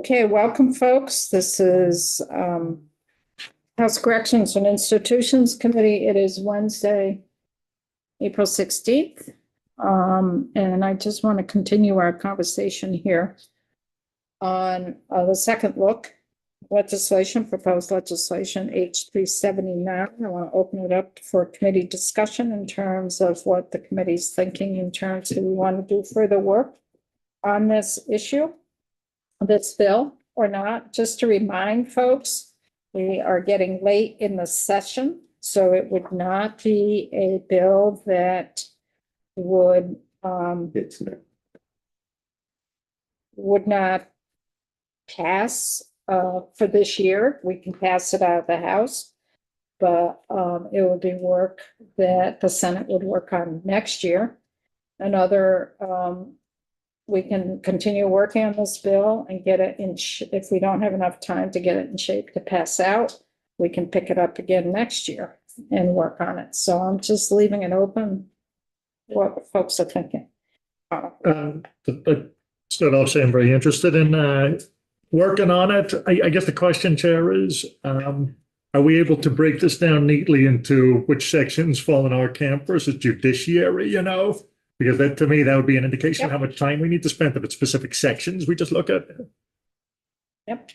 Okay, welcome, folks. This is House Corrections and Institutions Committee. It is Wednesday, April 16th. And I just want to continue our conversation here on the second look legislation, proposed legislation H379. I want to open it up for committee discussion in terms of what the committee's thinking in terms of we want to do further work on this issue. This bill or not, just to remind folks, we are getting late in the session, so it would not be a bill that would not pass for this year. We can pass it out of the House, but it would be work that the Senate would work on next year. Another we can continue working on this bill and get it in, if we don't have enough time to get it in shape to pass out, we can pick it up again next year and work on it. So I'm just leaving it open what folks are thinking. Start off saying very interested in working on it. I guess the question, Chair, is are we able to break this down neatly into which sections fall in our camp versus judiciary, you know? Because that, to me, that would be an indication of how much time we need to spend if it's specific sections we just look at. Yep.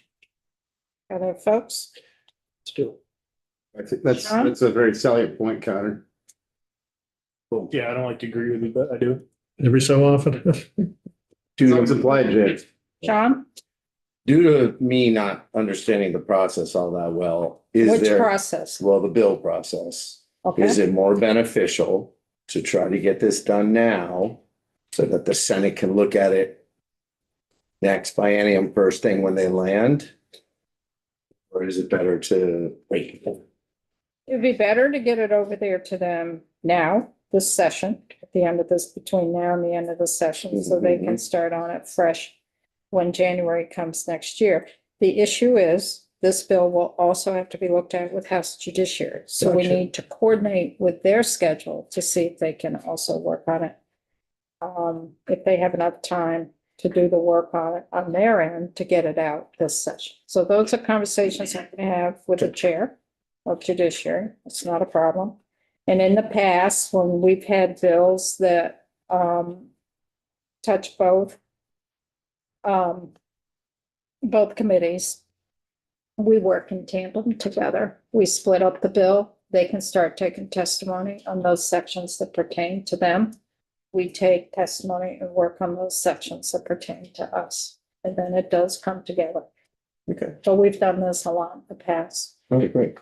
Other folks? Let's do it. I think that's a very salient point, Connor. Cool. Yeah, I don't like to agree with you, but I do. Every so often. It's applied, Jay. John? Due to me not understanding the process all that well, Which process? well, the bill process, Okay. is it more beneficial to try to get this done now so that the Senate can look at it next biennium first thing when they land? Or is it better to wait? It'd be better to get it over there to them now, this session, at the end of this, between now and the end of the session, so they can start on it fresh when January comes next year. The issue is, this bill will also have to be looked at with House Judiciary. So we Gotcha. need to coordinate with their schedule to see if they can also work on it. If they have enough time to do the work on it on their end to get it out this session. So those are conversations I'm gonna have with the chair of Judiciary. It's not a problem. And in the past, when we've had bills that touch both committees, we work in tandem together. We split up the bill. They can start taking testimony on those sections that pertain to them. We take testimony and work on those sections that pertain to us. And then it does come together. Okay, So we've done this a lot in the past. okay, great.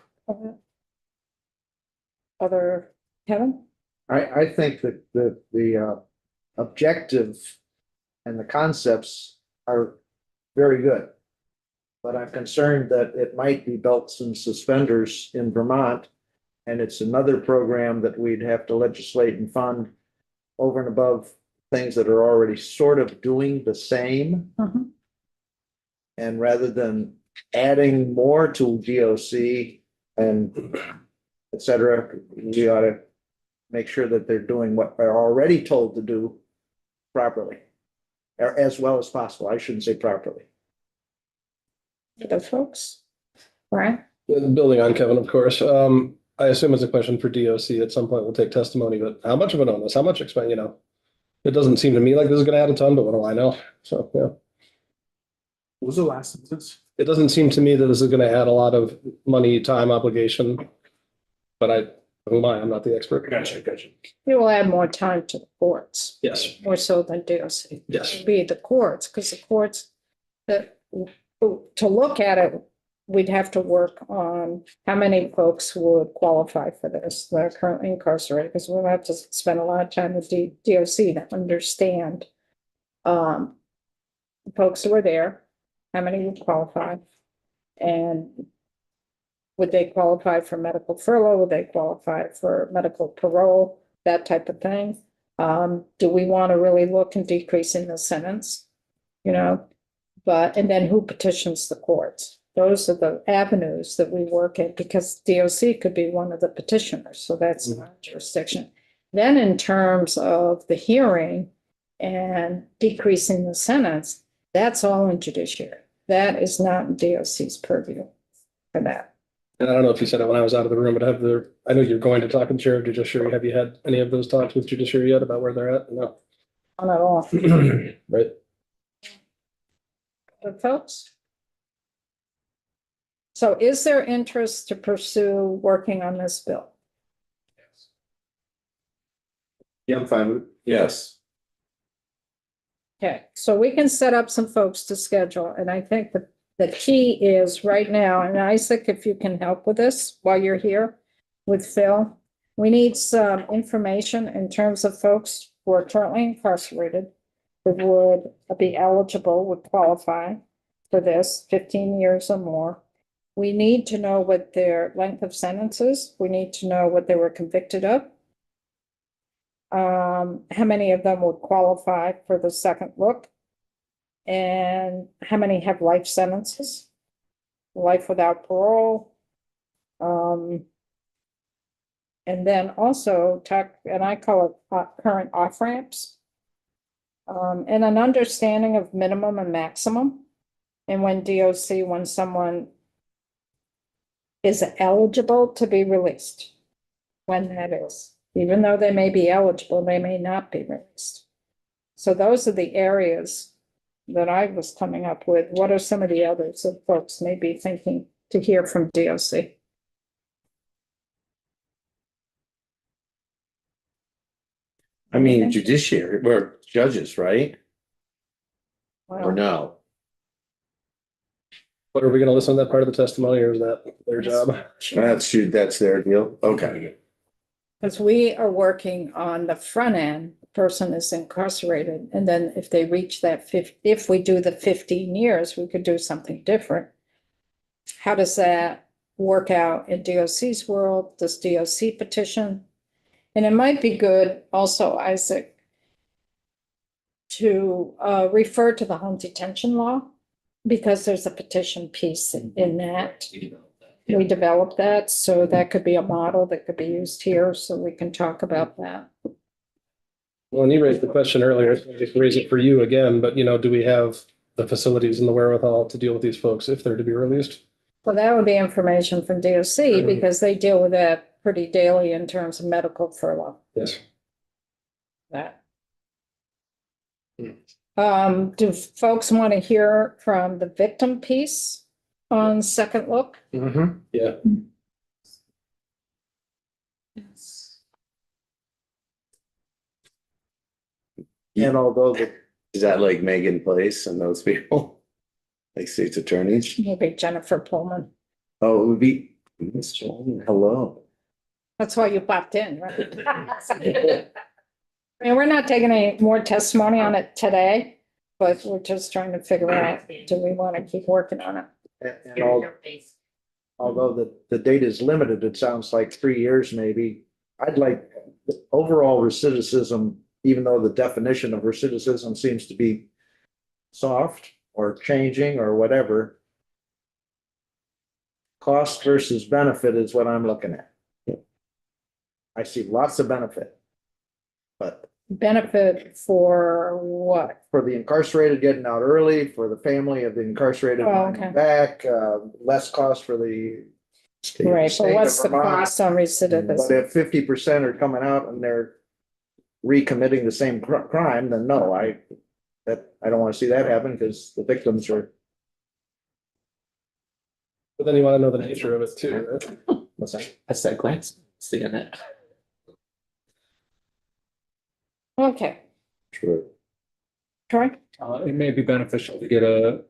Other, Kevin? I think that the objective and the concepts are very good. But I'm concerned that it might be belts and suspenders in Vermont. And it's another program that we'd have to legislate and fund over and above things that are already sort of doing the same. Mhm. And rather than adding more to DOC and et cetera, we ought to make sure that they're doing what they're already told to do properly. Or as well as possible. I shouldn't say properly. Other folks? Right? Building on Kevin, of course. I assume it's a question for DOC at some point. We'll take testimony, but how much of an onus? How much expense? You know, it doesn't seem to me like this is going to add a ton, but what do I know? So yeah, What was the last sentence? it doesn't seem to me that this is going to add a lot of money, time, obligation. But who am I? I'm not the expert. Gotcha. It will add more time to the courts. Yes. More so than DOC. Yes. It'd be the courts, because the courts, that, to look at it, we'd have to work on how many folks would qualify for this that are currently incarcerated, because we'll have to spend a lot of time with DOC to understand folks who are there, how many would qualify, and would they qualify for medical furlough? Would they qualify for medical parole? That type of thing. Do we want to really look in decreasing the sentence? You know, and then who petitions the courts? Those are the avenues that we work in, because DOC could be one of the petitioners, so that's our jurisdiction. Then in terms of the hearing and decreasing the sentence, that's all in judiciary. that is not in DOC's purview for that. And I don't know if you said it when I was out of the room, but I know you're going to talk to the chair of judiciary. Have you had any of those talks with judiciary yet about where they're at? No. Not at all. Right. But folks? So is there interest to pursue working on this bill? Yeah, I'm fine with it. Yes. Okay, so we can set up some folks to schedule, and I think that the key is right now, and Isaac, if you can help with this while you're here with Phil, we need some information in terms of folks who are currently incarcerated, who would be eligible, would qualify for this 15 years or more. We need to know what their length of sentences. We need to know what they were convicted of. How many of them would qualify for the second look? And how many have life sentences? Life without parole? And then also talk, and I call it current off-ramps. And an understanding of minimum and maximum. And when DOC, when someone is eligible to be released, when that is. Even though they may be eligible, they may not be released. So those are the areas that I was coming up with. What are some of the others that folks may be thinking to hear from DOC? I mean, judiciary, we're judges, right? Or Well, no? What, are we gonna listen to that part of the testimony or is that their job? That's their deal. Okay. because we are working on the front end, the person is incarcerated, and then if they reach that if we do the 15 years, we could do something different. How does that work out in DOC's world? Does DOC petition? And it might be good also, Isaac, to refer to the home detention law, because there's a petition piece in that. We developed that, so that could be a model that could be used here, so we can talk about that. Well, and you raised the question earlier, so I just raise it for you again, but do we have the facilities and the wherewithal to deal with these folks if they're to be released? Well, that would be information from DOC, because they deal with that pretty daily in terms of medical furlough. Yes. That. Do folks want to hear from the victim piece on second look? Mm-hmm. Yeah. And although the Is that like Megan Place and those people? Like state's attorneys? Maybe Jennifer Pullman. Oh, it would be, Miss Joan, hello. That's why you popped in, right? I mean, we're not taking any more testimony on it today, but we're just trying to figure out, do we want to keep working on it? and although the date is limited, it sounds like 3 years maybe. I'd like overall recidivism, even though the definition of recidivism seems to be soft or changing or whatever. Cost versus benefit is what I'm looking at. I see lots of benefit. But Benefit for what? for the incarcerated getting out early, for the family of the incarcerated Oh, coming okay. back, less cost for the. Right, state but of what's the Vermont. cost on But recidivism? if 50% are coming out and they're recommitting the same crime, then no, I don't want to see that happen because the victims are. But then you want to know the nature of it too, right? What's that? That's that glance, seeing it. Okay, Sure. Troy? It may be beneficial to get a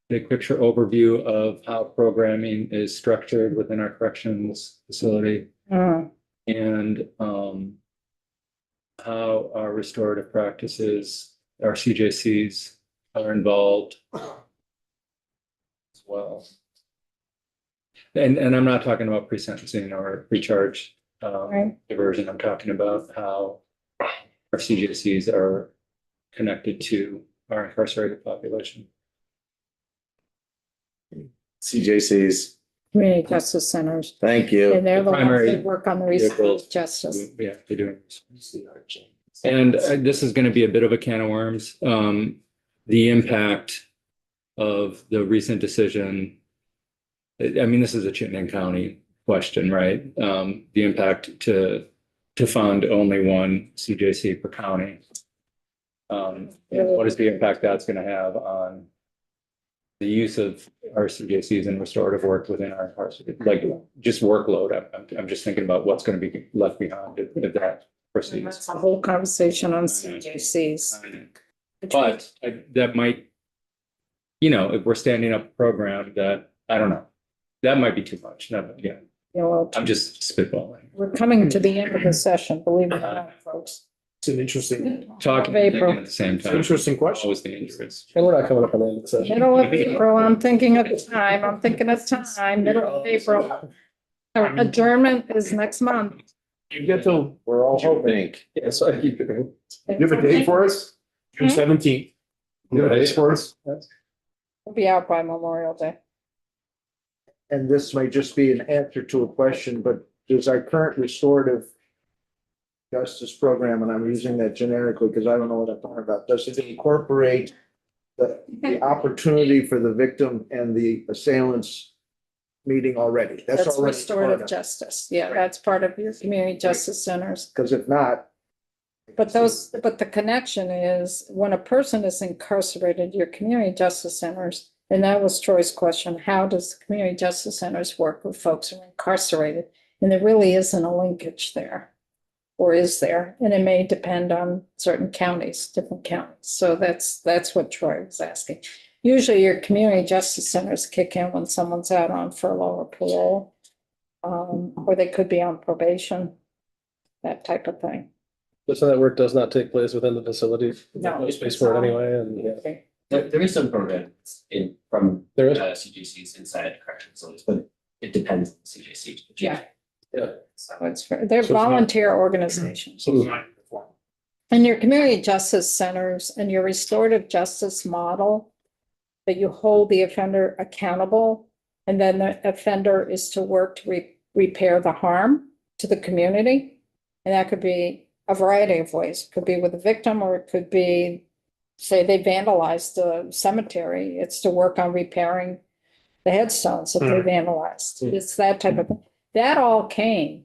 big picture overview of how programming is structured within our corrections facility and how our restorative practices, our CJCs are involved as well. And I'm not talking about pre-sentencing or pre-charge Right. diversion. I'm talking about how our CJCs are connected to our incarcerated population. CJC's, Community Justice Centers, thank you. and they're the ones Primary that work on the vehicles. restorative justice. Yeah, they're doing. And this is going to be a bit of a can of worms. The impact of the recent decision. I mean, this is a Chittenden County question, right? The impact to fund only one CJC per county. And what is the impact that's going to have on the use of our CJCs and restorative work within our like just workload? I'm just thinking about what's going to be left behind if that That's proceeds. a whole conversation on CJCs. But that might, if we're standing up a program that, I don't know, that might be too much. No, yeah, You know, I'm just spitballing. we're coming to the end of the session, believe it or not, folks. It's an interesting, Talking Of and April. thinking at the same time. interesting question. Always dangerous. And we're not coming up on the end of the session. Middle of April, I'm thinking of time, middle of April. Adjournment is next month. You get to, We're all What do you hoping. think? Yeah, so I keep it. you have a date for us? June 17th. You have a date for us? We'll be out by Memorial Day. And this may just be an answer to a question, but does our current restorative justice program, and I'm using that generically because I don't know what I'm talking about, does it incorporate the opportunity for the victim and the assailants meeting already? That's already restorative part of it. justice. Yeah, that's part of your community justice centers. Because if not. But the connection is when a person is incarcerated, your community justice centers, and that was Troy's question, how does the community justice centers work with folks who are incarcerated? And there really isn't a linkage there. Or is there? And it may depend on certain counties, different counties. So that's what Troy was asking. Usually your community justice centers kick in when someone's out on furlough or parole. Or they could be on probation, that type of thing. But so that work does not take place within the facility. No. No space for it anyway, and yeah. Okay. There is some programs from There is. CJCs inside correctional facilities, but it depends on the CJC. Yeah. Yeah. So they're So it's not- volunteer organizations. So it's not performed. And your community justice centers and your restorative justice model, that you hold the offender accountable, and then the offender is to work to repair the harm to the community. And that could be a variety of ways. It could be with the victim, or it could be, say, they vandalized the cemetery. It's to work on repairing the headstones that they vandalized. It's that type of thing. That all came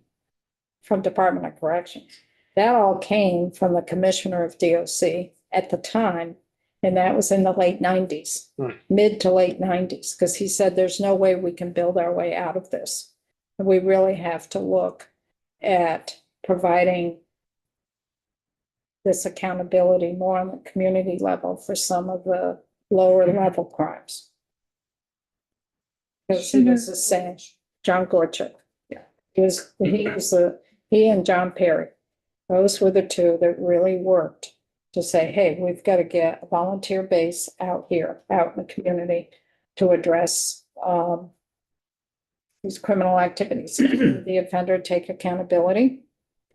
from Department of Corrections. That all came from the commissioner of DOC at the time, and that was in the late 90s, mid to late 90s, because he said there's no way we can build our way out of this. And we really have to look at providing this accountability more on the community level for some of the lower level crimes. Because he was the same, John Gorchak. Yeah. He and John Perry. Those were the two that really worked to say, hey, we've got to get a volunteer base out here, out in the community to address these criminal activities. The offender take accountability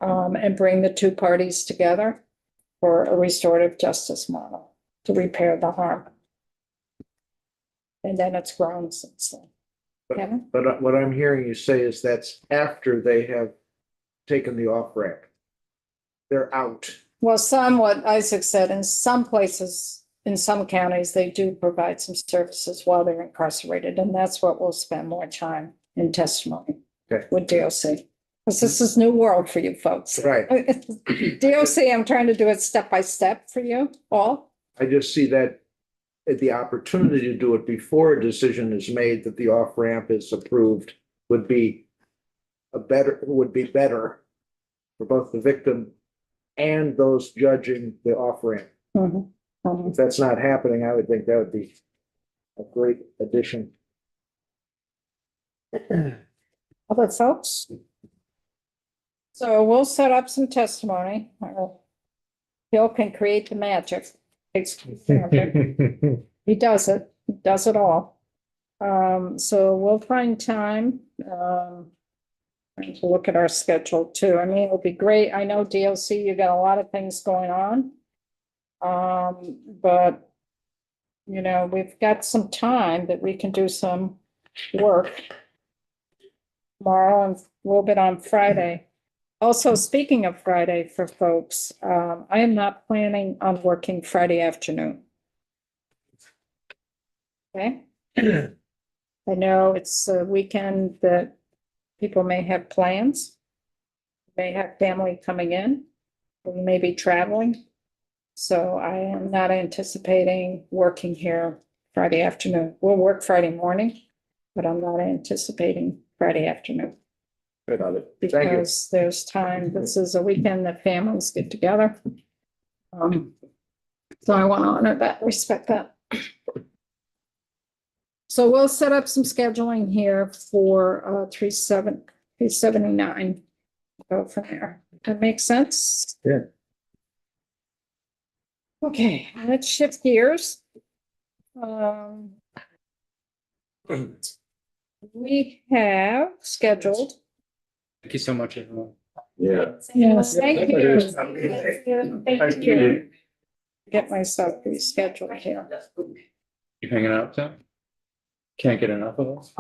and bring the two parties together for a restorative justice model to repair the harm. And then it's grown since then. Kevin? But what I'm hearing you say is that's after they have taken the off ramp. They're out. Well, some, what Isaac said, in some places, in some counties, they do provide some services while they're incarcerated, and that's what we'll spend more time in testimony Okay. with DOC. Because this is new world for you folks. Right. DOC, I'm trying to do it step by step for you all. I just see that the opportunity to do it before a decision is made that the off ramp is approved would be better for both the victim and those judging the off ramp. Mhm. Mhm. If that's not happening, I would think that would be a great addition. Other folks? So we'll set up some testimony. Bill can create the magic. He does it all. So we'll find time, and to look at our schedule too. I mean, it'll be great. I know DOC, you got a lot of things going on. But, we've got some time that we can do some work tomorrow and a little bit on Friday. Also, speaking of Friday for folks, I am not planning on working Friday afternoon. Okay. I know it's a weekend that people may have plans. May have family coming in, we may be traveling. So I am not anticipating working here Friday afternoon. We'll work Friday morning, but I'm not anticipating Friday afternoon. Good on it. Thank you. Because there's time, this is a weekend that families get together. So I want to honor that, respect that. So we'll set up some scheduling here for 379. Go from there. That makes sense? Yeah. Okay, let's shift gears. We have scheduled. Thank you so much, everyone. Yeah. Yes, thank you. Thank Thank you. Get myself rescheduled here. You hanging out, Tim? Can't get enough of us.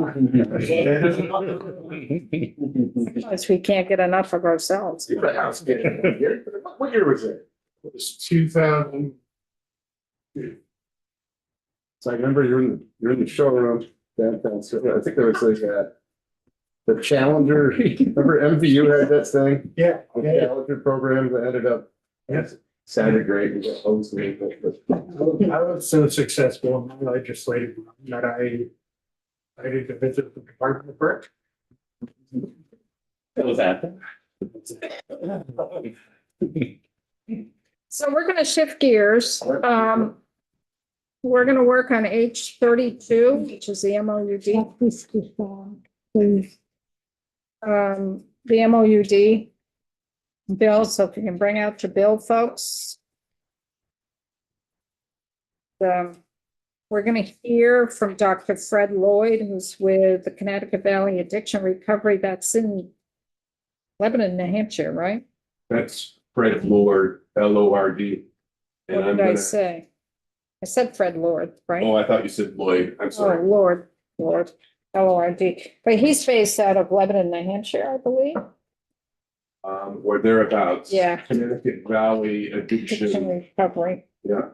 Because we can't get enough of ourselves. What year was it? It was 2000. So I remember you're in the showroom downtown. So I think there was like the Challenger. Remember MVU had that thing? Yeah. The Challenger program that ended up. Yes. Sounded great. We got hosted, but- I was so successful in my legislative run that I did visit the Department of Work. That was that. So we're gonna shift gears. We're gonna work on H32, which is the MOUD. The MOUD bill, so if you can bring out your bill, folks. We're gonna hear from Dr. Fred Lloyd, who's with the Connecticut Valley Addiction Recovery. That's in Lebanon, New Hampshire, right? That's Fred Lord, LORD. And What I'm did I gonna, say? I said Fred Lord, right? oh, I thought you said Lloyd. I'm Oh, sorry. Lord, LORD. But he's based out of Lebanon, New Hampshire, I believe. Or thereabouts. Yeah. Connecticut Valley Addiction Addiction. recovery. Yeah.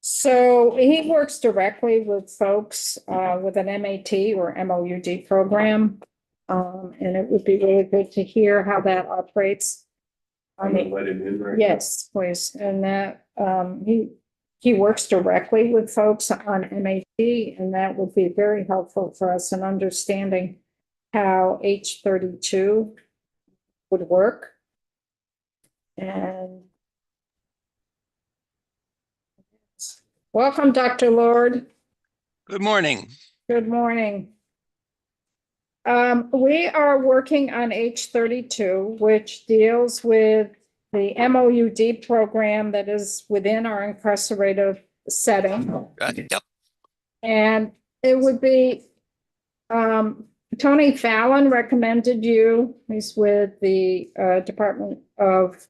So he works directly with folks with an MAT or MOUD program. And it would be really good to hear how that operates. I'm gonna let him in right now. Yes, please. And that he works directly with folks on MAT, and that would be very helpful for us in understanding how H32 would work. And welcome, Dr. Lord. Good morning. Good morning. We are working on H32, which deals with the MOUD program that is within our incarcerative setting. Yep. And it would be, Tony Fallon recommended you, he's with the Department of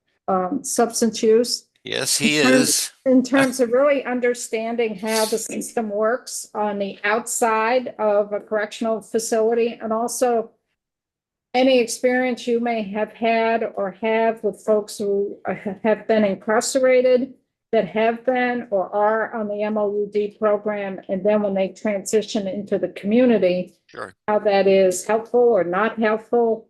Substance Use. Yes, he is. In terms of really understanding how the system works on the outside of a correctional facility, and also any experience you may have had or have with folks who have been incarcerated, that have been or are on the MOUD program, and then when they transition into the community, Sure. how that is helpful or not helpful.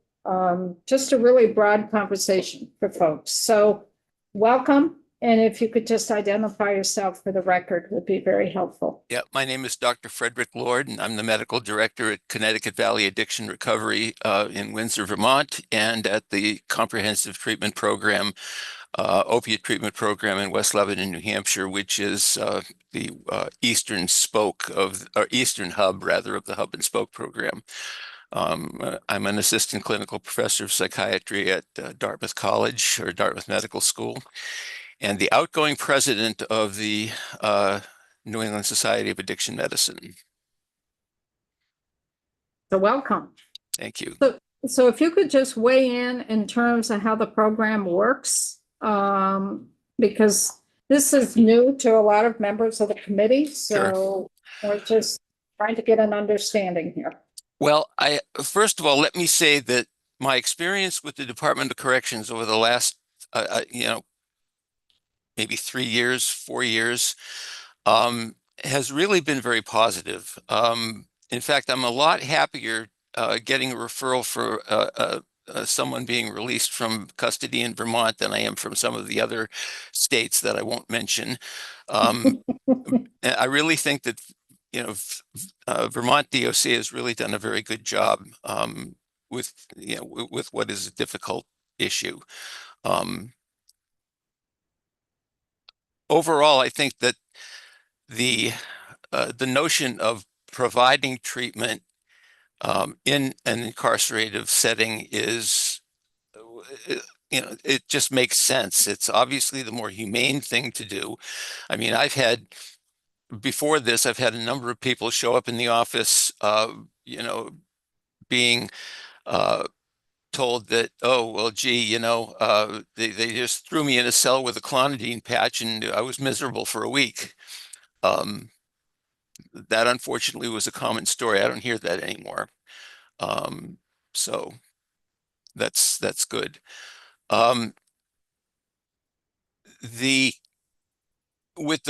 Just a really broad conversation for folks. So welcome. And if you could just identify yourself for the record, would be very helpful. Yep. My name is Dr. Frederick Lord, and I'm the medical director at Connecticut Valley Addiction Recovery in Windsor, Vermont, and at the Comprehensive Treatment Program, Opiate Treatment Program in West Lebanon, New Hampshire, which is the eastern spoke of, or eastern hub rather, of the hub and spoke program. I'm an assistant clinical professor of psychiatry at Dartmouth College or Dartmouth Medical School, and the outgoing president of the New England Society of Addiction Medicine. So welcome. Thank you. So if you could just weigh in terms of how the program works, because this is new to a lot of members of the committee. So we're just trying to get an understanding here. Well, first of all, let me say that my experience with the Department of Corrections over the last, maybe 3 years, 4 years, has really been very positive. In fact, I'm a lot happier getting a referral for someone being released from custody in Vermont than I am from some of the other states that I won't mention. I really think that, you know, Vermont DOC has really done a very good job with, you know, with what is a difficult issue. Overall, I think that the notion of providing treatment in an incarcerative setting is, you know, it just makes sense. It's obviously the more humane thing to do. I mean, before this, I've had a number of people show up in the office, you know, being told that, oh, well, gee, you know, they just threw me in a cell with a clonidine patch and I was miserable for a week. That unfortunately was a common story. I don't hear that anymore. So that's good. The with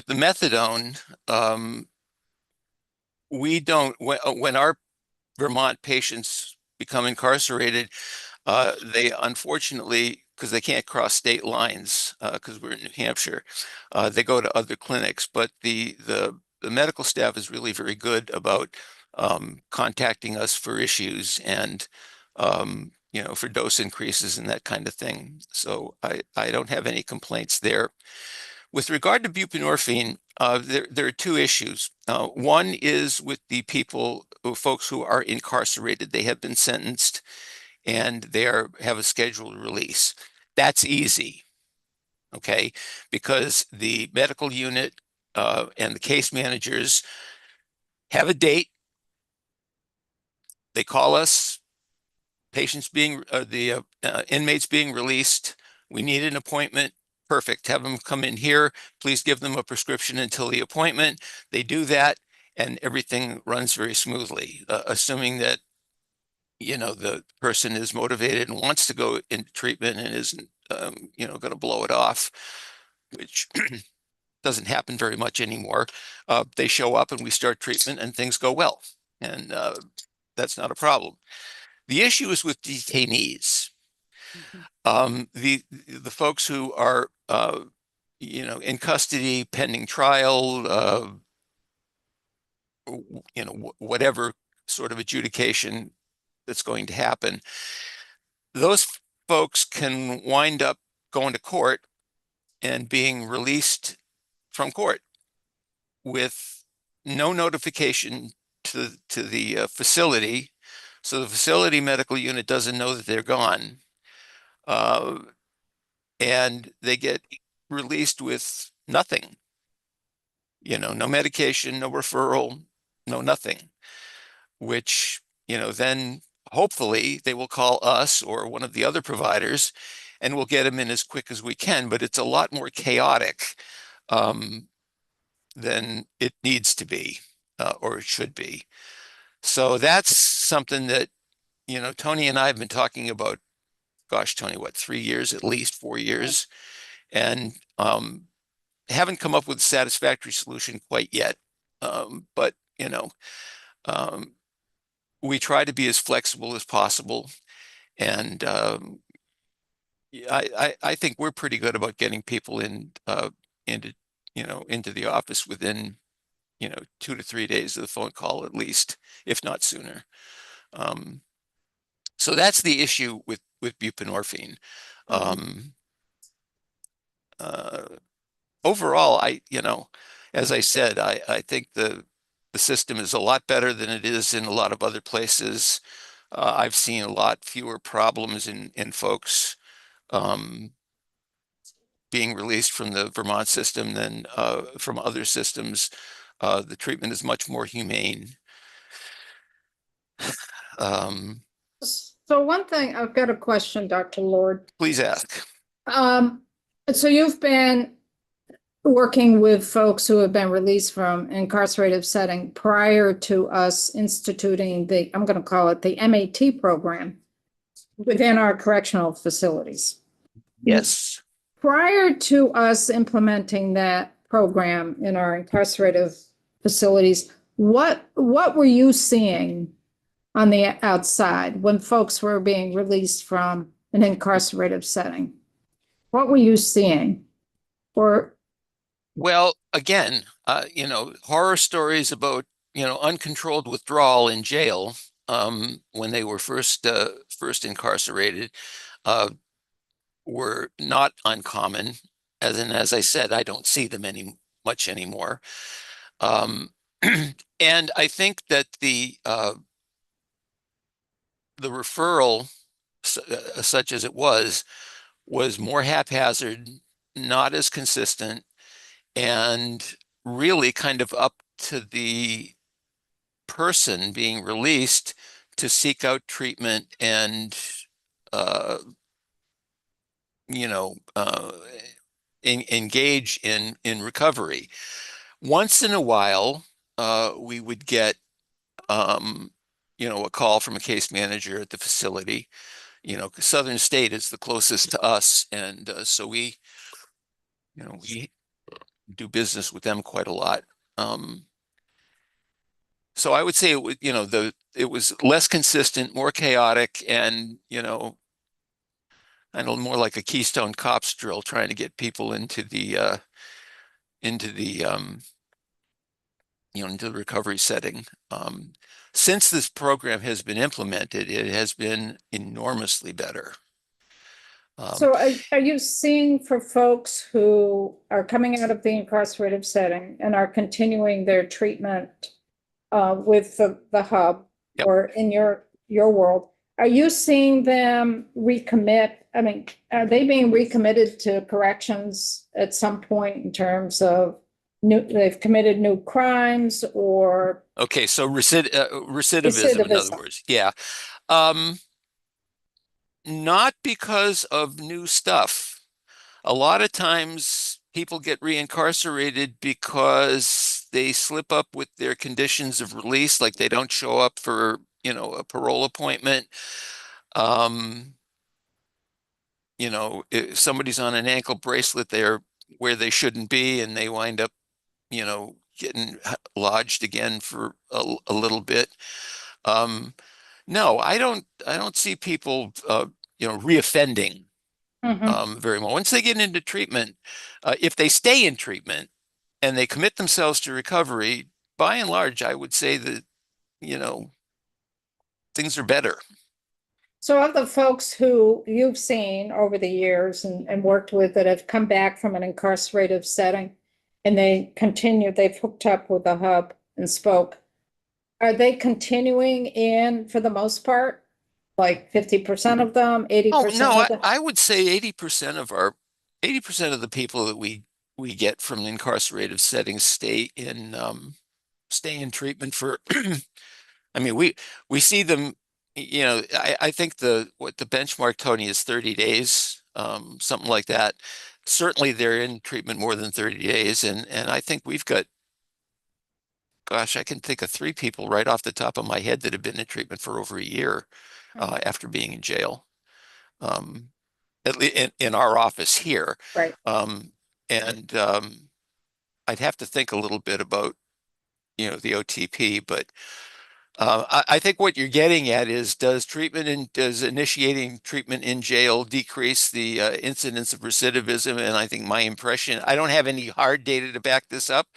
the methadone, we don't, when our Vermont patients become incarcerated, they unfortunately, because they can't cross state lines, because we're in New Hampshire, they go to other clinics. But the medical staff is really very good about contacting us for issues and you know, for dose increases and that kind of thing. So I don't have any complaints there. With regard to buprenorphine, there are two issues. One is with the folks who are incarcerated. They have been sentenced and they have a scheduled release. That's easy, okay? Because the medical unit and the case managers have a date. They call us, inmates being released. We need an appointment. Perfect. Have them come in here. Please give them a prescription until the appointment. They do that and everything runs very smoothly, assuming that, you know, the person is motivated and wants to go into treatment and isn't, you know, going to blow it off, which doesn't happen very much anymore. They show up and we start treatment and things go well. And that's not a problem. The issue is with detainees. The folks who are, you know, in custody pending trial, you know, whatever sort of adjudication that's going to happen, those folks can wind up going to court and being released from court with no notification to the facility. So the facility medical unit doesn't know that they're gone. And they get released with nothing, you know, no medication, no referral, no nothing, which, you know, then hopefully they will call us or one of the other providers and we'll get them in as quick as we can. But it's a lot more chaotic than it needs to be or it should be. So that's something that, you know, Tony and I have been talking about, gosh, Tony, what, 3 years, at least 4 years, and haven't come up with a satisfactory solution quite yet. But, you know, we try to be as flexible as possible. And I think we're pretty good about getting people into the office within, you know, 2 to 3 days of the phone call, at least, if not sooner. So that's the issue with buprenorphine. Overall, you know, as I said, I think the system is a lot better than it is in a lot of other places. I've seen a lot fewer problems in folks being released from the Vermont system than from other systems. The treatment is much more humane. So one thing, I've got a question, Dr. Lord. Please ask. So you've been working with folks who have been released from incarcerative setting prior to us instituting I'm going to call it the MAT program within our correctional facilities. Yes. Prior to us implementing that program in our incarcerated facilities, what were you seeing on the outside when folks were being released from an incarcerated setting? What were you seeing? Or, Well, again, horror stories about, uncontrolled withdrawal in jail, when they were first incarcerated, were not uncommon. As I said, I don't see them much anymore. And I think that the referral, such as it was more haphazard, not as consistent, and really kind of up to the person being released to seek out treatment and, you know, engage in recovery. Once in a while, we would get, a call from a case manager at the facility. Southern State is the closest to us, and so we do business with them quite a lot. So I would say it was less consistent, more chaotic, and I know more like a Keystone Cops drill, trying to get people into the into the recovery setting. Since this program has been implemented, it has been enormously better. so are you seeing for folks who are coming out of the incarcerated setting and are continuing their treatment with the hub Yep. or in your world, are you seeing them recommit? I mean, are they being recommitted to corrections at some point in terms of they've committed new crimes or? Okay, so recidivism, in other Recidivism. words, yeah. Not because of new stuff. A lot of times people get reincarcerated because they slip up with their conditions of release, like they don't show up for, a parole appointment. If somebody's on an ankle bracelet, they're where they shouldn't be, and they wind up, getting lodged again for a little bit. No, I don't see people, reoffending very well. Once they get into treatment, if they stay in treatment and they commit themselves to recovery, by and large, I would say that, things are better. So of the folks who you've seen over the years and worked with that have come back from an incarcerated setting and they've hooked up with the hub and spoke, are they continuing in for the most part? Like 50% of them, 80% Oh, no, of them? I would say 80% of the people that we get from the incarcerated settings stay in treatment for, I mean, we see them, I think what the benchmark, Tony, is 30 days, something like that. Certainly they're in treatment more than 30 days. And I think we've got, gosh, I can think of 3 people right off the top of my head that have been in treatment for over a year after being in jail. At least in our office here. Right. And I'd have to think a little bit about, the OTP, but I think what you're getting at is, does initiating treatment in jail decrease the incidence of recidivism? And I think my impression, I don't have any hard data to back this up,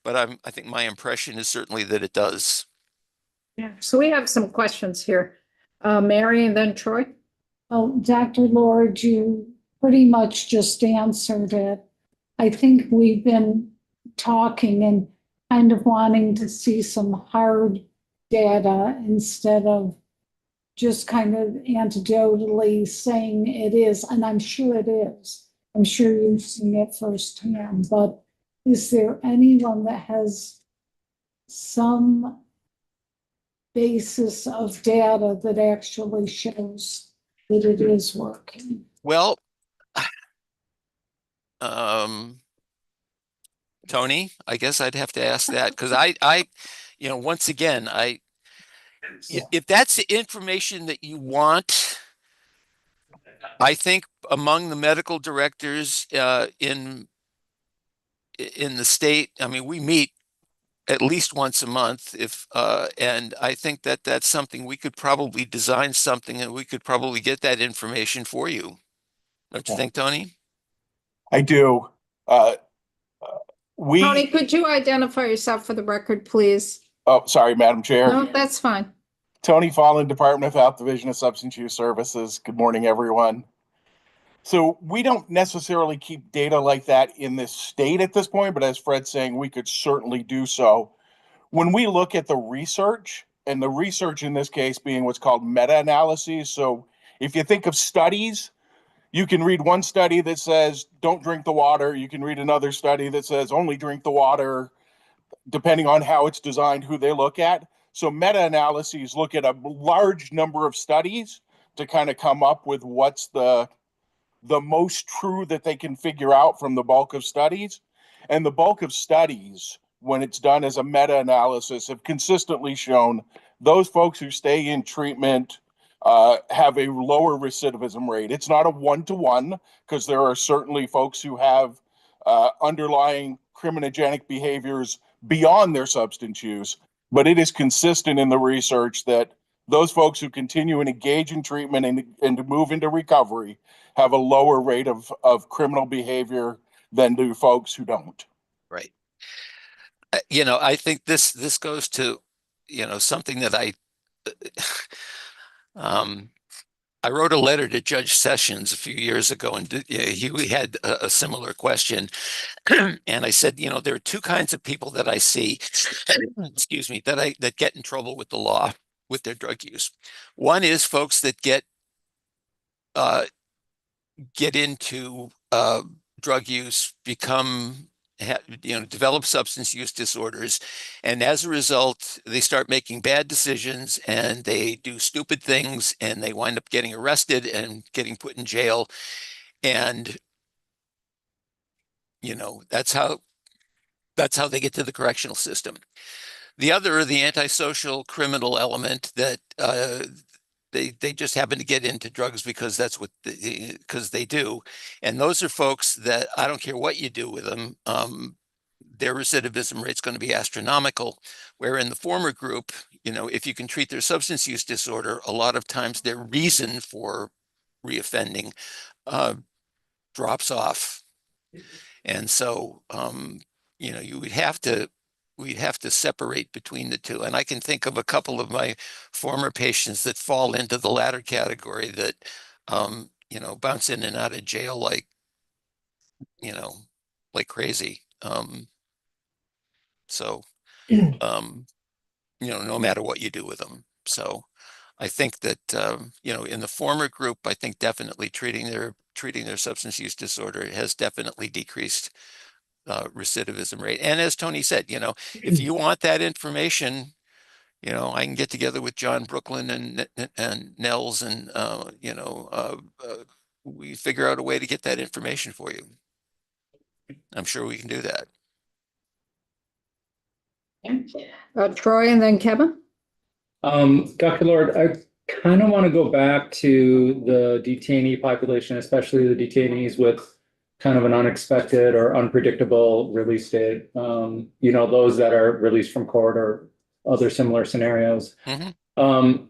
but I think my impression is certainly that it does. Yeah, so we have some questions here. Mary and then Troy. Well, Dr. Lord, you pretty much just answered it. I think we've been talking and kind of wanting to see some hard data instead of just kind of anecdotally saying it is, and I'm sure it is. I'm sure you've seen it firsthand, but is there anyone that has some basis of data that actually shows that it is working? Well, Tony, I guess I'd have to ask that, because once again, if that's the information that you want, I think among the medical directors in in the state, I mean, we meet at least once a month and I think that that's something we could probably design something and we could probably get that information for you. Don't you think, Tony? I do. Tony, could you identify yourself for the record, please? Oh, sorry, Madam Chair. No, that's fine. Tony Fallon, Department of Health, Division of Substance Use Services. Good morning, everyone. So we don't necessarily keep data like that in this state at this point, but as Fred's saying, we could certainly do so. When we look at the research, and the research in this case being what's called meta-analyses. So if you think of studies, you can read one study that says, don't drink the water. You can read another study that says, only drink the water, depending on how it's designed, who they look at. So meta-analyses look at a large number of studies to kind of come up with what's the most true that they can figure out from the bulk of studies. And the bulk of studies, when it's done as a meta-analysis, have consistently shown those folks who stay in treatment have a lower recidivism rate. It's not a one-to-one, because there are certainly folks who have underlying criminogenic behaviors beyond their substance use, but it is consistent in the research that those folks who continue and engage in treatment and to move into recovery have a lower rate of criminal behavior than do folks who don't. Right. You know, I think this goes to, you know, something that I wrote a letter to Judge Sessions a few years ago, and he had a similar question. And I said, you know, there are two kinds of people that I see, excuse me, that get in trouble with the law with their drug use. One is folks that get into drug use, develop substance use disorders, and as a result, they start making bad decisions and they do stupid things and they wind up getting arrested and getting put in jail. And, you know, that's how they get to the correctional system. The other, the antisocial criminal element that they just happen to get into drugs because that's what because they do. And those are folks that I don't care what you do with them. Their recidivism rate is going to be astronomical, where in the former group, you know, if you can treat their substance use disorder, a lot of times their reason for reoffending drops off. And so, you know, we'd have to separate between the two. And I can think of a couple of my former patients that fall into the latter category that, you know, bounce in and out of jail like, you know, like crazy. You know, no matter what you do with them. So I think that, you know, in the former group, I think definitely treating their substance use disorder has definitely decreased recidivism rate. And as Tony said, you know, if you want that information, you know, I can get together with John Brooklyn and Nels and, you know, we figure out a way to get that information for you. I'm sure we can do that. Troy and then Kevin. Dr. Lord, I kind of want to go back to the detainee population, especially the detainees with kind of an unexpected or unpredictable release date. You know, those that are released from court or other similar scenarios. Mm-hmm.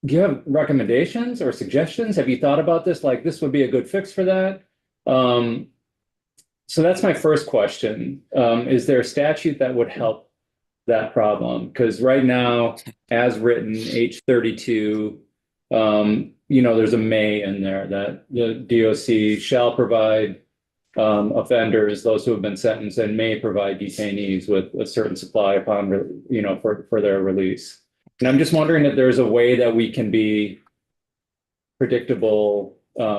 Do you have recommendations or suggestions? Have you thought about this? Like, this would be a good fix for that? So that's my first question. Is there a statute that would help that problem? Because right now, as written, H32, you know, there's a may in there that the DOC shall provide offenders, those who have been sentenced, and may provide detainees with a certain supply upon, you know, for their release. And I'm just wondering if there's a way that we can be predictable,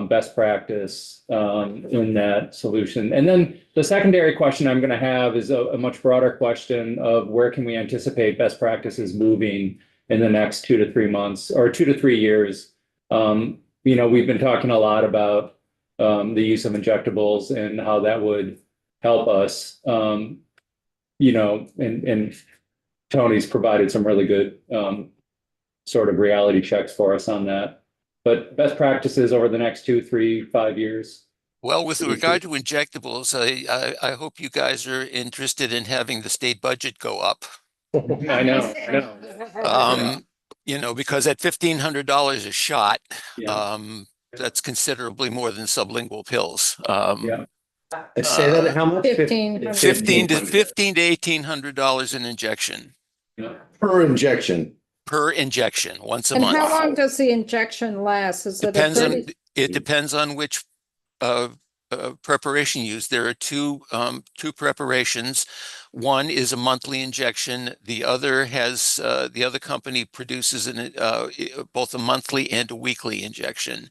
best practice in that solution. And then the secondary question I'm going to have is a much broader question of where can we anticipate best practices moving in the next 2 to 3 months or 2 to 3 years. You know, we've been talking a lot about the use of injectables and how that would help us, you know, and Tony's provided some really good sort of reality checks for us on that. But best practices over the next 2, 3, 5 years. Well, with regard to injectables, I hope you guys are interested in having the state budget go up. I know, I know. Because at $1,500 a shot, Yeah. that's considerably more than sublingual pills. Yeah. Say that, how much? 1,500. $15 to $1,800 an injection Per injection. per injection once a And month. how long does the injection last? Is it a Depends on 30? it depends on which preparation used. There are two preparations. One is a monthly injection. The other has the other company produces both a monthly and a weekly injection.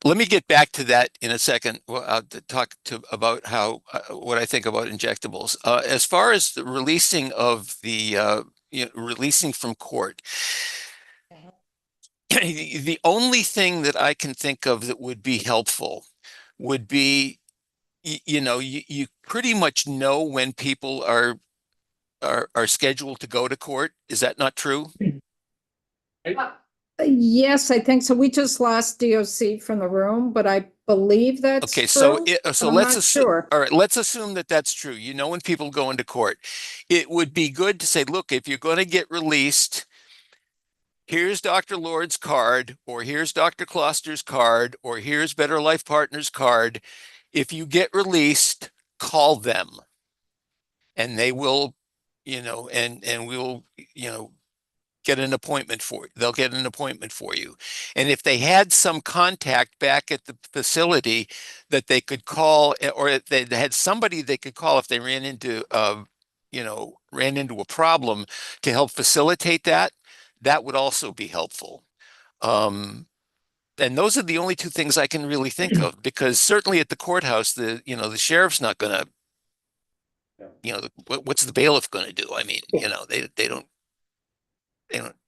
Let me get back to that in a second. I'll talk about how what I think about injectables. As far as the releasing of the releasing from court, the only thing that I can think of that would be helpful would be, you pretty much know when people are scheduled to go to court. Is that not true? Yes, I think so. We just lost DOC from the room, but I believe that's Okay, true. so I'm let's not assume, sure. all right, let's assume that that's true. You know, when people go into court, it would be good to say, look, if you're going to get released, here's Dr. Lord's card, or here's Dr. Kloster's card, or here's Better Life Partners card. If you get released, call them, and they will, and we'll, get an appointment for you. They'll get an appointment for you. And if they had some contact back at the facility that they could call, or if they had somebody they could call if they ran into a problem to help facilitate that, that would also be helpful. And those are the only two things I can really think of, because certainly at the courthouse, the sheriff's not gonna, what's the bailiff gonna do? I mean,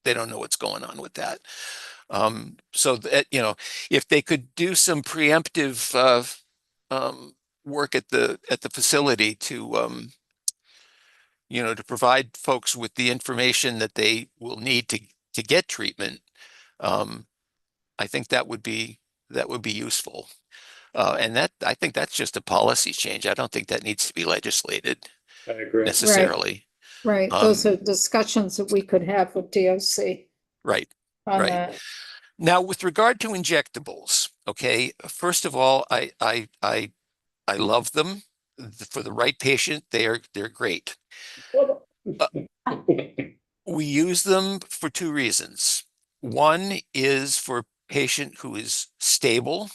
they don't know what's going on with that. So that, if they could do some preemptive work at the facility to to provide folks with the information that they will need to get treatment, I think that would be useful. And that, I think that's just a policy change. I don't think that needs to be legislated I agree. necessarily. Right, those are discussions that we could have with DOC Right. on Right. that. Now, with regard to injectables, okay, first of all, I love them. For the right patient, they're great. We use them for two reasons. One is for a patient who is stable,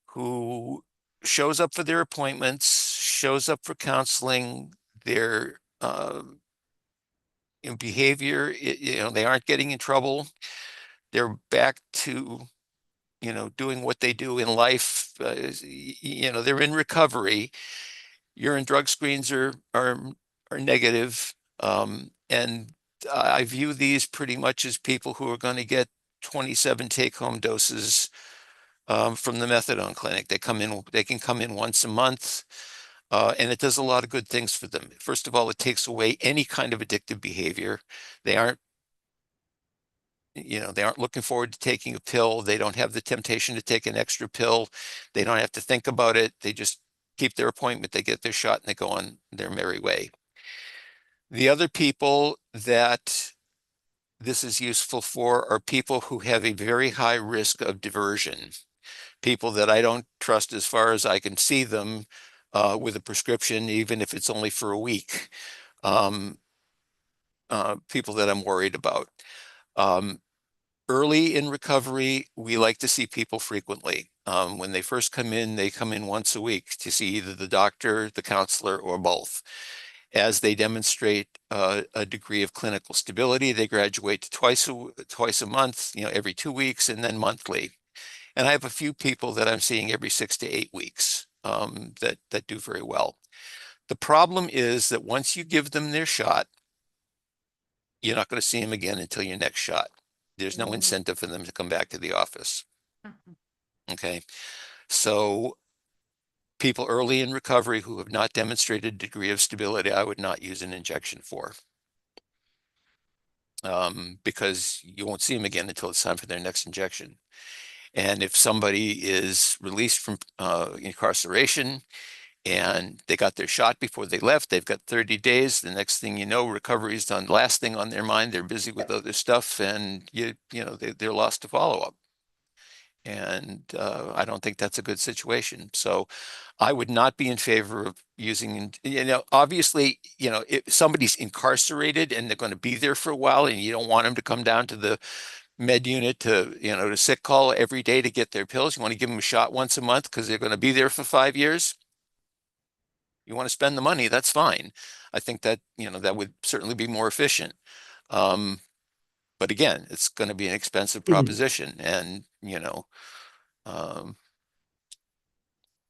who shows up for their appointments, shows up for counseling, their behavior, they aren't getting in trouble. They're back to, doing what they do in life. They're in recovery. Urine drug screens are negative. And I view these pretty much as people who are going to get 27 take-home doses from the methadone clinic. They can come in once a month. And it does a lot of good things for them. First of all, it takes away any kind of addictive behavior. They aren't looking forward to taking a pill. They don't have the temptation to take an extra pill. They don't have to think about it. They just keep their appointment, they get their shot, and they go on their merry way. The other people that this is useful for are people who have a very high risk of diversion. People that I don't trust as far as I can see them with a prescription, even if it's only for a week. People that I'm worried about. Early in recovery, we like to see people frequently. When they first come in, they come in once a week to see either the doctor, the counselor, or both. As they demonstrate a degree of clinical stability, they graduate to twice a month, every 2 weeks, and then monthly. And I have a few people that I'm seeing every 6 to 8 weeks that do very well. The problem is that once you give them their shot, you're not going to see them again until your next shot. There's no incentive for them to come back to the office. Okay. So people early in recovery who have not demonstrated a degree of stability, I would not use an injection for. Because you won't see them again until it's time for their next injection. And if somebody is released from incarceration and they got their shot before they left, they've got 30 days. The next thing you know, recovery is done. Last thing on their mind, they're busy with other stuff, and they're lost to follow up. And I don't think that's a good situation. So I would not be in favor of using, obviously, if somebody's incarcerated and they're going to be there for a while and you don't want them to come down to the med unit to sick call every day to get their pills. You want to give them a shot once a month because they're going to be there for 5 years. You want to spend the money, that's fine. I think that, that would certainly be more efficient. But again, it's going to be an expensive proposition, and,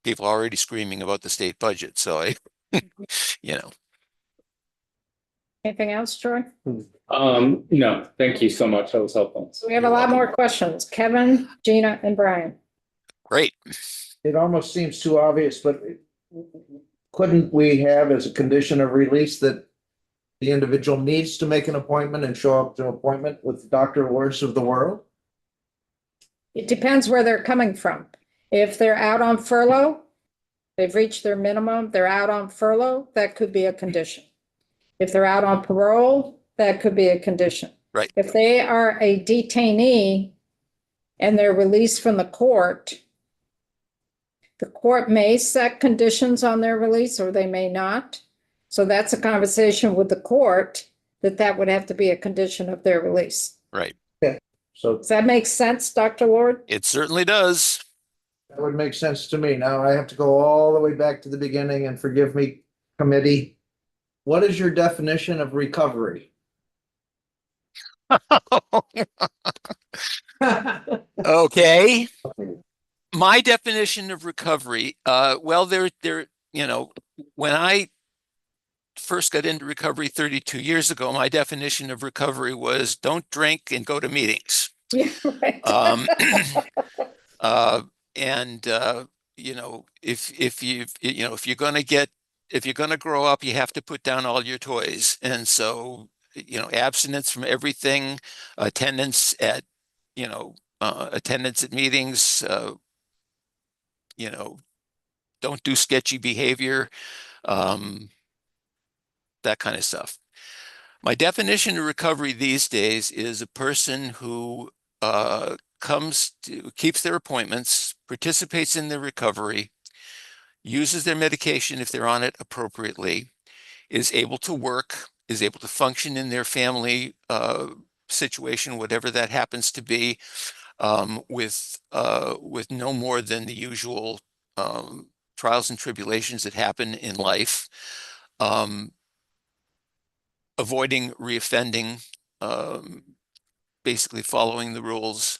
people are already screaming about the state budget. So Anything else, Troy? No, thank you so much. That was helpful. So we have a lot more questions. Kevin, Gina, and Brian. Great. It almost seems too obvious, but couldn't we have as a condition of release that the individual needs to make an appointment and show up to an appointment with Dr. Lords of the world? It depends where they're coming from. If they're out on furlough, they've reached their minimum, they're out on furlough, that could be a condition. If they're out on parole, that could be a condition. Right. If they are a detainee and they're released from the court may set conditions on their release, or they may not. So that's a conversation with the court that would have to be a condition of their release. Right. So Does that make sense, Dr. Lord? It certainly does. that would make sense to me. Now I have to go all the way back to the beginning, and forgive me, committee. What is your definition of recovery? Okay. My definition of recovery, well, when I first got into recovery 32 years ago, my definition of recovery was don't drink and go to meetings. Yeah, right. If you're going to grow up, you have to put down all your toys. And so, abstinence from everything, attendance at meetings, don't do sketchy behavior, that kind of stuff. My definition of recovery these days is a person who keeps their appointments, participates in their recovery, uses their medication if they're on it appropriately, is able to work, is able to function in their family situation, whatever that happens to be, with no more than the usual trials and tribulations that happen in life, avoiding reoffending, basically following the rules,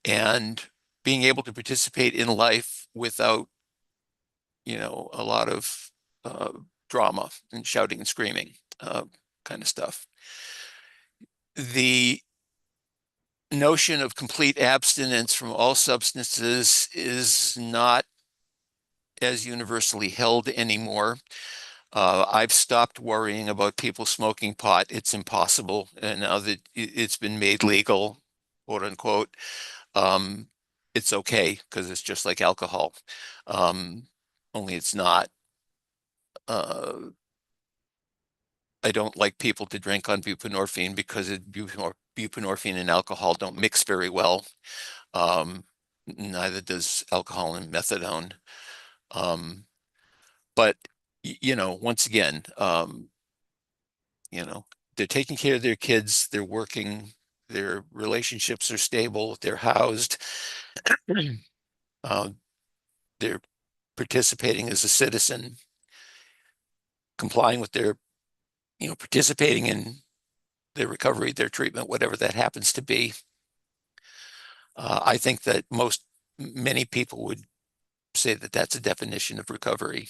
and being able to participate in life without, a lot of drama and shouting and screaming, kind of stuff. The notion of complete abstinence from all substances is not as universally held anymore. I've stopped worrying about people smoking pot. It's impossible. And now that it's been made legal, quote unquote, it's okay because it's just like alcohol. Only it's not. I don't like people to drink on buprenorphine because buprenorphine and alcohol don't mix very well. Neither does alcohol and methadone. But once again, they're taking care of their kids, they're working, their relationships are stable, they're housed, they're participating as a citizen, complying with their, participating in their recovery, their treatment, whatever that happens to be. I think that many people would say that that's a definition of recovery.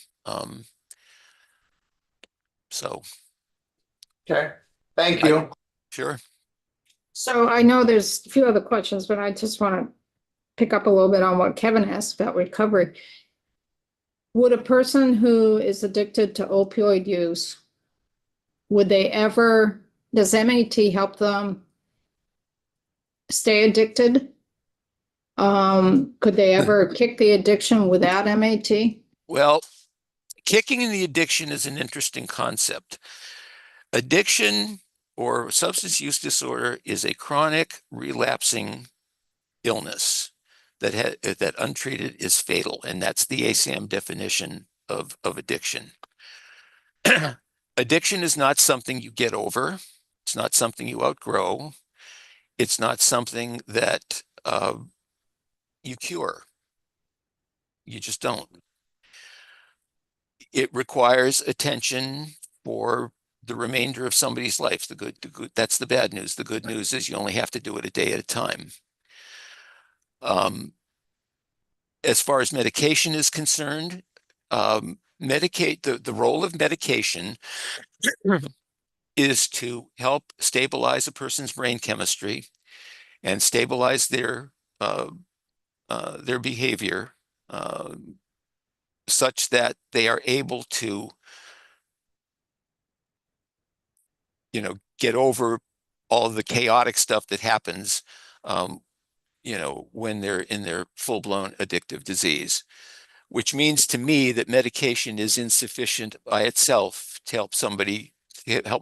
Okay, thank you. Sure. So I know there's a few other questions, but I just want to pick up a little bit on what Kevin asked about recovery. Would a person who is addicted to opioid use, does MAT help them stay addicted? Could they ever kick the addiction without MAT? Well, kicking in the addiction is an interesting concept. Addiction or substance use disorder is a chronic relapsing illness that untreated is fatal, and that's the ASAM definition of addiction. Addiction is not something you get over. It's not something you outgrow. It's not something that you cure. You just don't. It requires attention for the remainder of somebody's life. The good, that's the bad news. The good news is you only have to do it a day at a time. As far as medication is concerned, the role of medication is to help stabilize a person's brain chemistry and stabilize their behavior such that they are able to, get over all of the chaotic stuff that happens, when they're in their full-blown addictive disease, which means to me that medication is insufficient by itself to help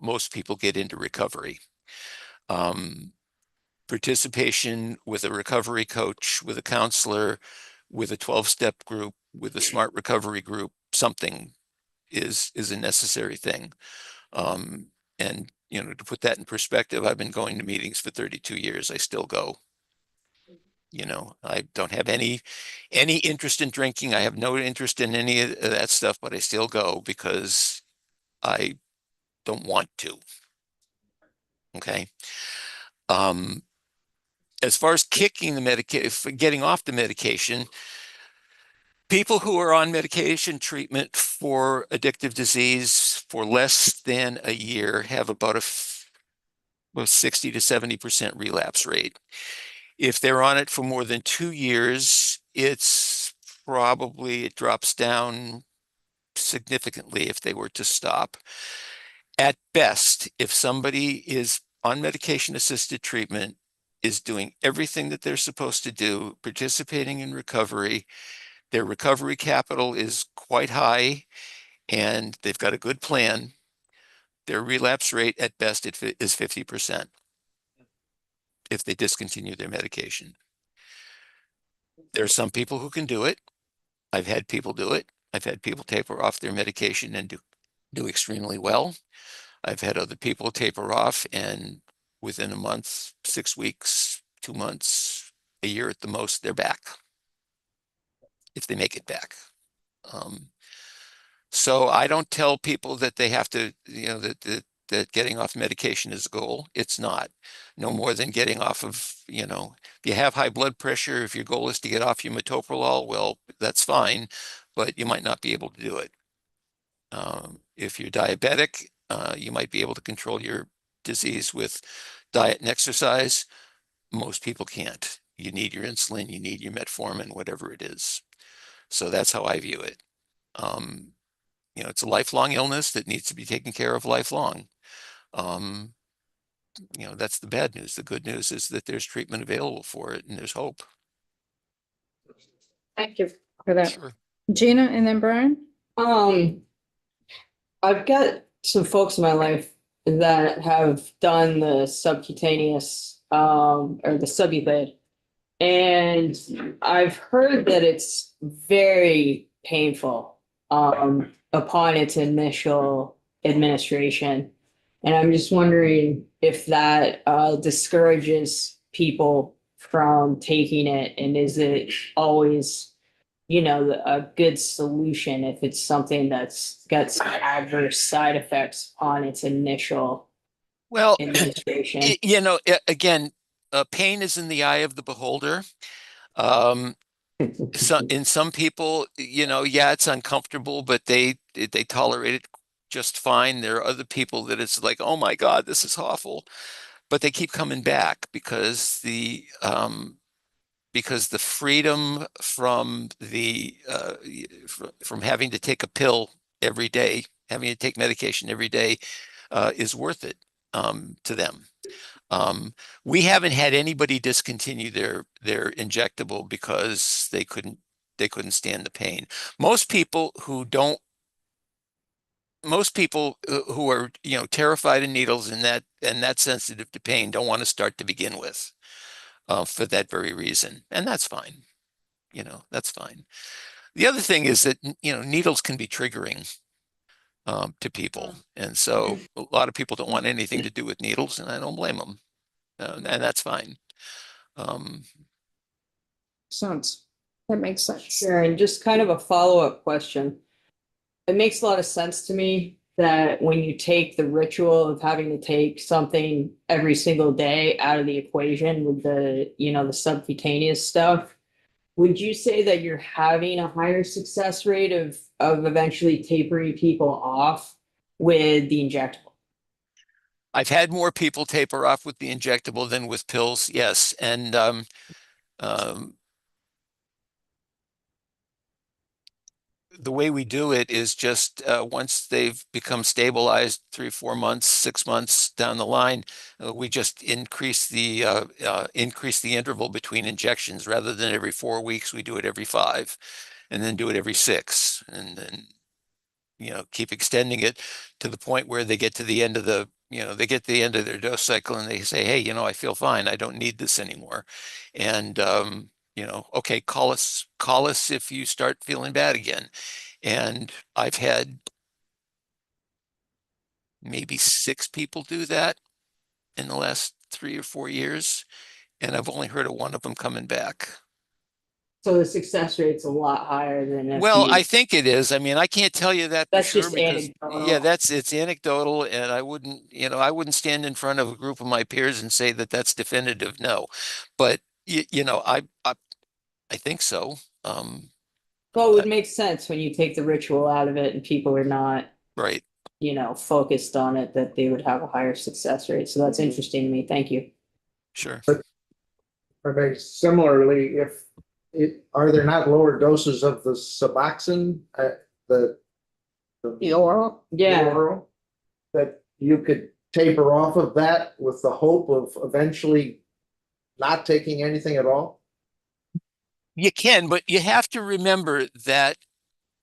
most people get into recovery. Participation with a recovery coach, with a counselor, with a 12-step group, with a smart recovery group, something is a necessary thing. And to put that in perspective, I've been going to meetings for 32 years. I still go. I don't have any interest in drinking. I have no interest in any of that stuff, but I still go because I don't want to. Okay. As far as kicking the medication, getting off the medication, people who are on medication treatment for addictive disease for less than a year have about a 60 to 70% relapse rate. If they're on it for more than 2 years, it drops down significantly if they were to stop. At best, if somebody is on medication-assisted treatment, is doing everything that they're supposed to do, participating in recovery, their recovery capital is quite high, and they've got a good plan, their relapse rate at best is 50% if they discontinue their medication. There are some people who can do it. I've had people do it. I've had people taper off their medication and do extremely well. I've had other people taper off and within a month, 6 weeks, 2 months, a year at the most, they're back, if they make it back. So I don't tell people that they have to, that getting off medication is a goal. It's not. No more than getting off of, if you have high blood pressure, if your goal is to get off your metoprolol, well, that's fine, but you might not be able to do it. If you're diabetic, you might be able to control your disease with diet and exercise. Most people can't. You need your insulin, you need your metformin, whatever it is. So that's how I view it. It's a lifelong illness that needs to be taken care of lifelong. That's the bad news. The good news is that there's treatment available for it and there's hope. Thank you for that. Sure. Gina and then Brian? I've got some folks in my life that have done the subcutaneous or the Subuvid, and I've heard that it's very painful upon its initial administration. And I'm just wondering if that discourages people from taking it, and is it always a good solution if it's something that's got some adverse side effects on its initial administration? Again, pain is in the eye of the beholder. In some people, it's uncomfortable, but they tolerate it just fine. There are other people that it's like, oh my God, this is awful, but they keep coming back because the freedom from from having to take a pill every day, having to take medication every day, is worth it to them. We haven't had anybody discontinue their injectable because they couldn't stand the pain. Most people who are, terrified of needles and that sensitive to pain don't want to start to begin with, for that very reason. And that's fine. That's fine. The other thing is that, needles can be triggering, to people. And so a lot of people don't want anything to do with needles, and I don't blame them. And that's fine. That makes sense. Sure, and just kind of a follow-up question. It makes a lot of sense to me that when you take the ritual of having to take something every single day out of the equation with the subcutaneous stuff, would you say that you're having a higher success rate of eventually tapering people off with the injectable? I've had more people taper off with the injectable than with pills, yes. And the way we do it is just, once they've become stabilized 3, 4 months, 6 months down the line, we just increase the interval between injections. Rather than every 4 weeks, we do it every 5, and then do it every 6, and then keep extending it to the point where they get to the end of their dose cycle, and they say, hey, I feel fine. I don't need this anymore. And okay, call us if you start feeling bad again. And I've had maybe 6 people do that in the last 3 or 4 years, and I've only heard of one of them coming back. So the success rate's a lot higher than if Well, you- I think it is. I mean, I can't tell you that for That's sure just because, anecdotal. it's anecdotal, and I wouldn't stand in front of a group of my peers and say that that's definitive. No, but I think so. Well, it would make sense when you take the ritual out of it and people are not, Right. focused on it, that they would have a higher success rate. So that's interesting to me. Thank you. Sure. Okay, similarly, are there not lower doses of the Suboxone, the oral? Yeah. oral, that you could taper off of that with the hope of eventually not taking anything at all? You can, but you have to remember that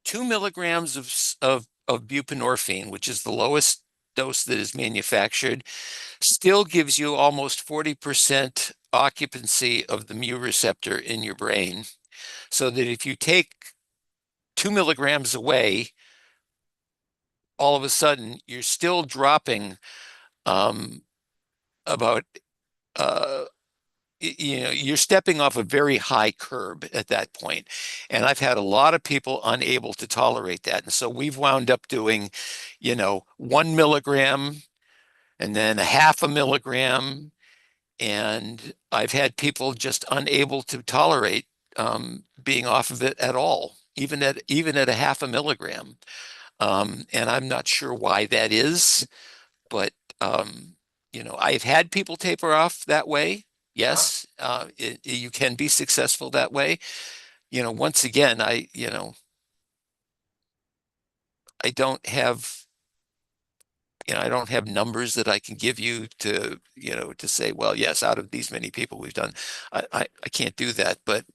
2 milligrams of buprenorphine, which is the lowest dose that is manufactured, still gives you almost 40% occupancy of the mu receptor in your brain. So that if you take 2 milligrams away, all of a sudden you're still dropping about you're stepping off a very high curb at that point. And I've had a lot of people unable to tolerate that. And so we've wound up doing, 1 milligram and then a 0.5 milligram. And I've had people just unable to tolerate being off of it at all, even at a 0.5 milligram. And I'm not sure why that is, but I've had people taper off that way. Yes, you can be successful that way. Once again, I don't have, I don't have numbers that I can give you to say, well, yes, out of these many people we've done, I can't do that. But,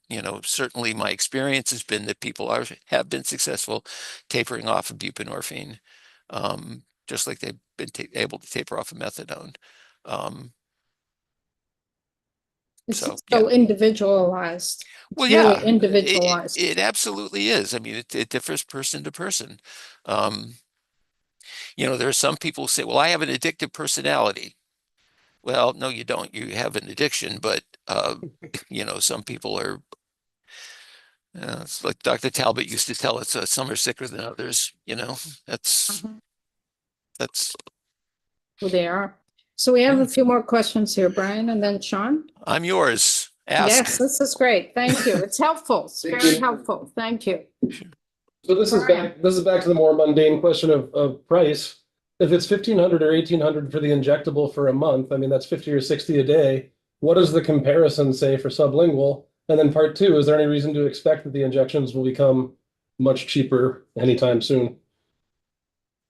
certainly my experience has been that people have been successful tapering off of buprenorphine, just like they've been able to taper off of methadone. It's So, so yeah. individualized. Well, It's really yeah, individualized. it absolutely is. I mean, it differs person to person. There are some people who say, well, I have an addictive personality. Well, no, you don't. You have an addiction, but, some people are, it's like Dr. Talbot used to tell us, some are sicker than others, that's Who they are. So we have a few more questions here, Brian, and then Sean. I'm yours. Yes, Ask. this is great. Thank you. It's helpful. It's very helpful. Thank you. So this is back to the more mundane question of price. If it's 1,500 or 1,800 for the injectable for a month, I mean, that's 50 or 60 a day. What does the comparison say for sublingual? And then part 2, is there any reason to expect that the injections will become much cheaper anytime soon?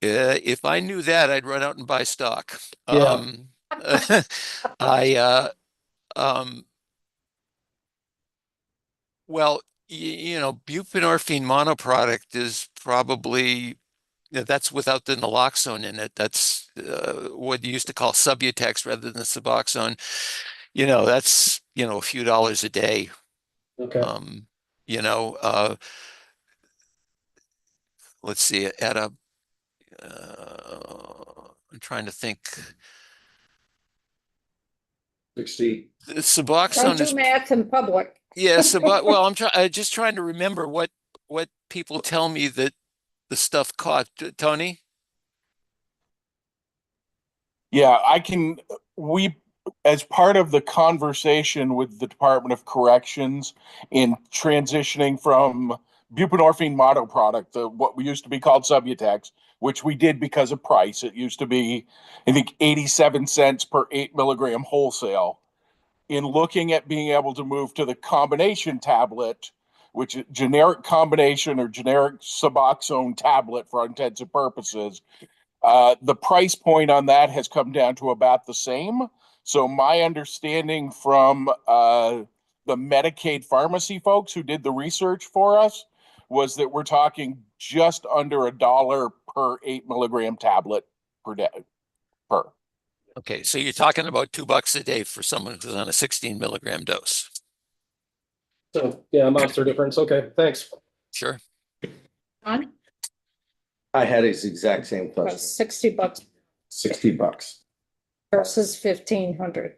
If I knew that, I'd run out and buy stock. Yeah. I, well, you know, buprenorphine monoproduct is probably, that's without the naloxone in it. That's what you used to call Subutex rather than Suboxone. You know, that's, you know, a few dollars a day. Okay. You know, let's see, at a, I'm trying to think. 60. Suboxone Don't is, do math in public. yeah, well, I'm just trying to remember what people tell me that the stuff cost. Tony? Yeah, we, as part of the conversation with the Department of Corrections in transitioning from buprenorphine monoproduct, what we used to be called Subutex, which we did because of price. It used to be, I think, 87 cents per 8 milligram wholesale. In looking at being able to move to the combination tablet, which is generic combination or generic Suboxone tablet for all intents and purposes, the price point on that has come down to about the same. So my understanding from the Medicaid pharmacy folks who did the research for us was that we're talking just under $1 per 8 milligram tablet per day. Okay, so you're talking about $2 a day for someone who's on a 16 milligram dose. So, yeah, amounts are difference. Okay, thanks. Sure. Huh? I had his exact same About question. $60 $60. versus 1,500.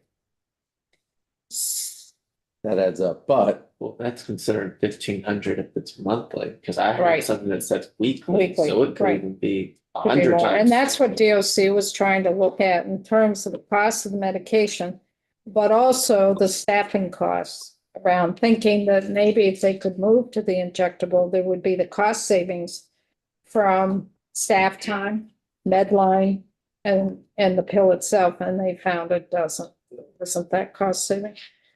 That adds up, but Well, that's considered 1,500 if it's monthly, because I Right. heard something that says weekly, Weekly, so it could right. even be Could be 100 more. times. And that's what DOC was trying to look at in terms of the cost of the medication, but also the staffing costs around thinking that maybe if they could move to the injectable, there would be the cost savings from staff time, Medline, and the pill itself, and they found it isn't that cost saving.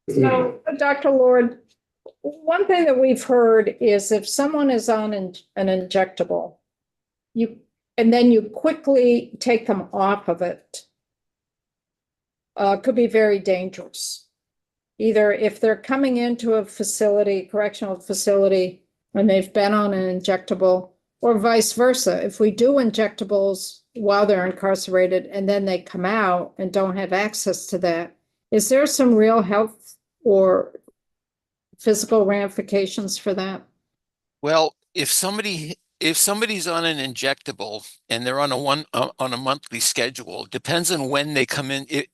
So, Dr. Lord, one thing that we've heard is if someone is on an injectable, and then you quickly take them off of it, could be very dangerous. Either if they're coming into a facility, correctional facility, and they've been on an injectable, or vice versa. If we do injectables while they're incarcerated and then they come out and don't have access to that, is there some real health or physical ramifications for that? Well, if somebody's on an injectable and they're on a monthly schedule, depends on when they come in. It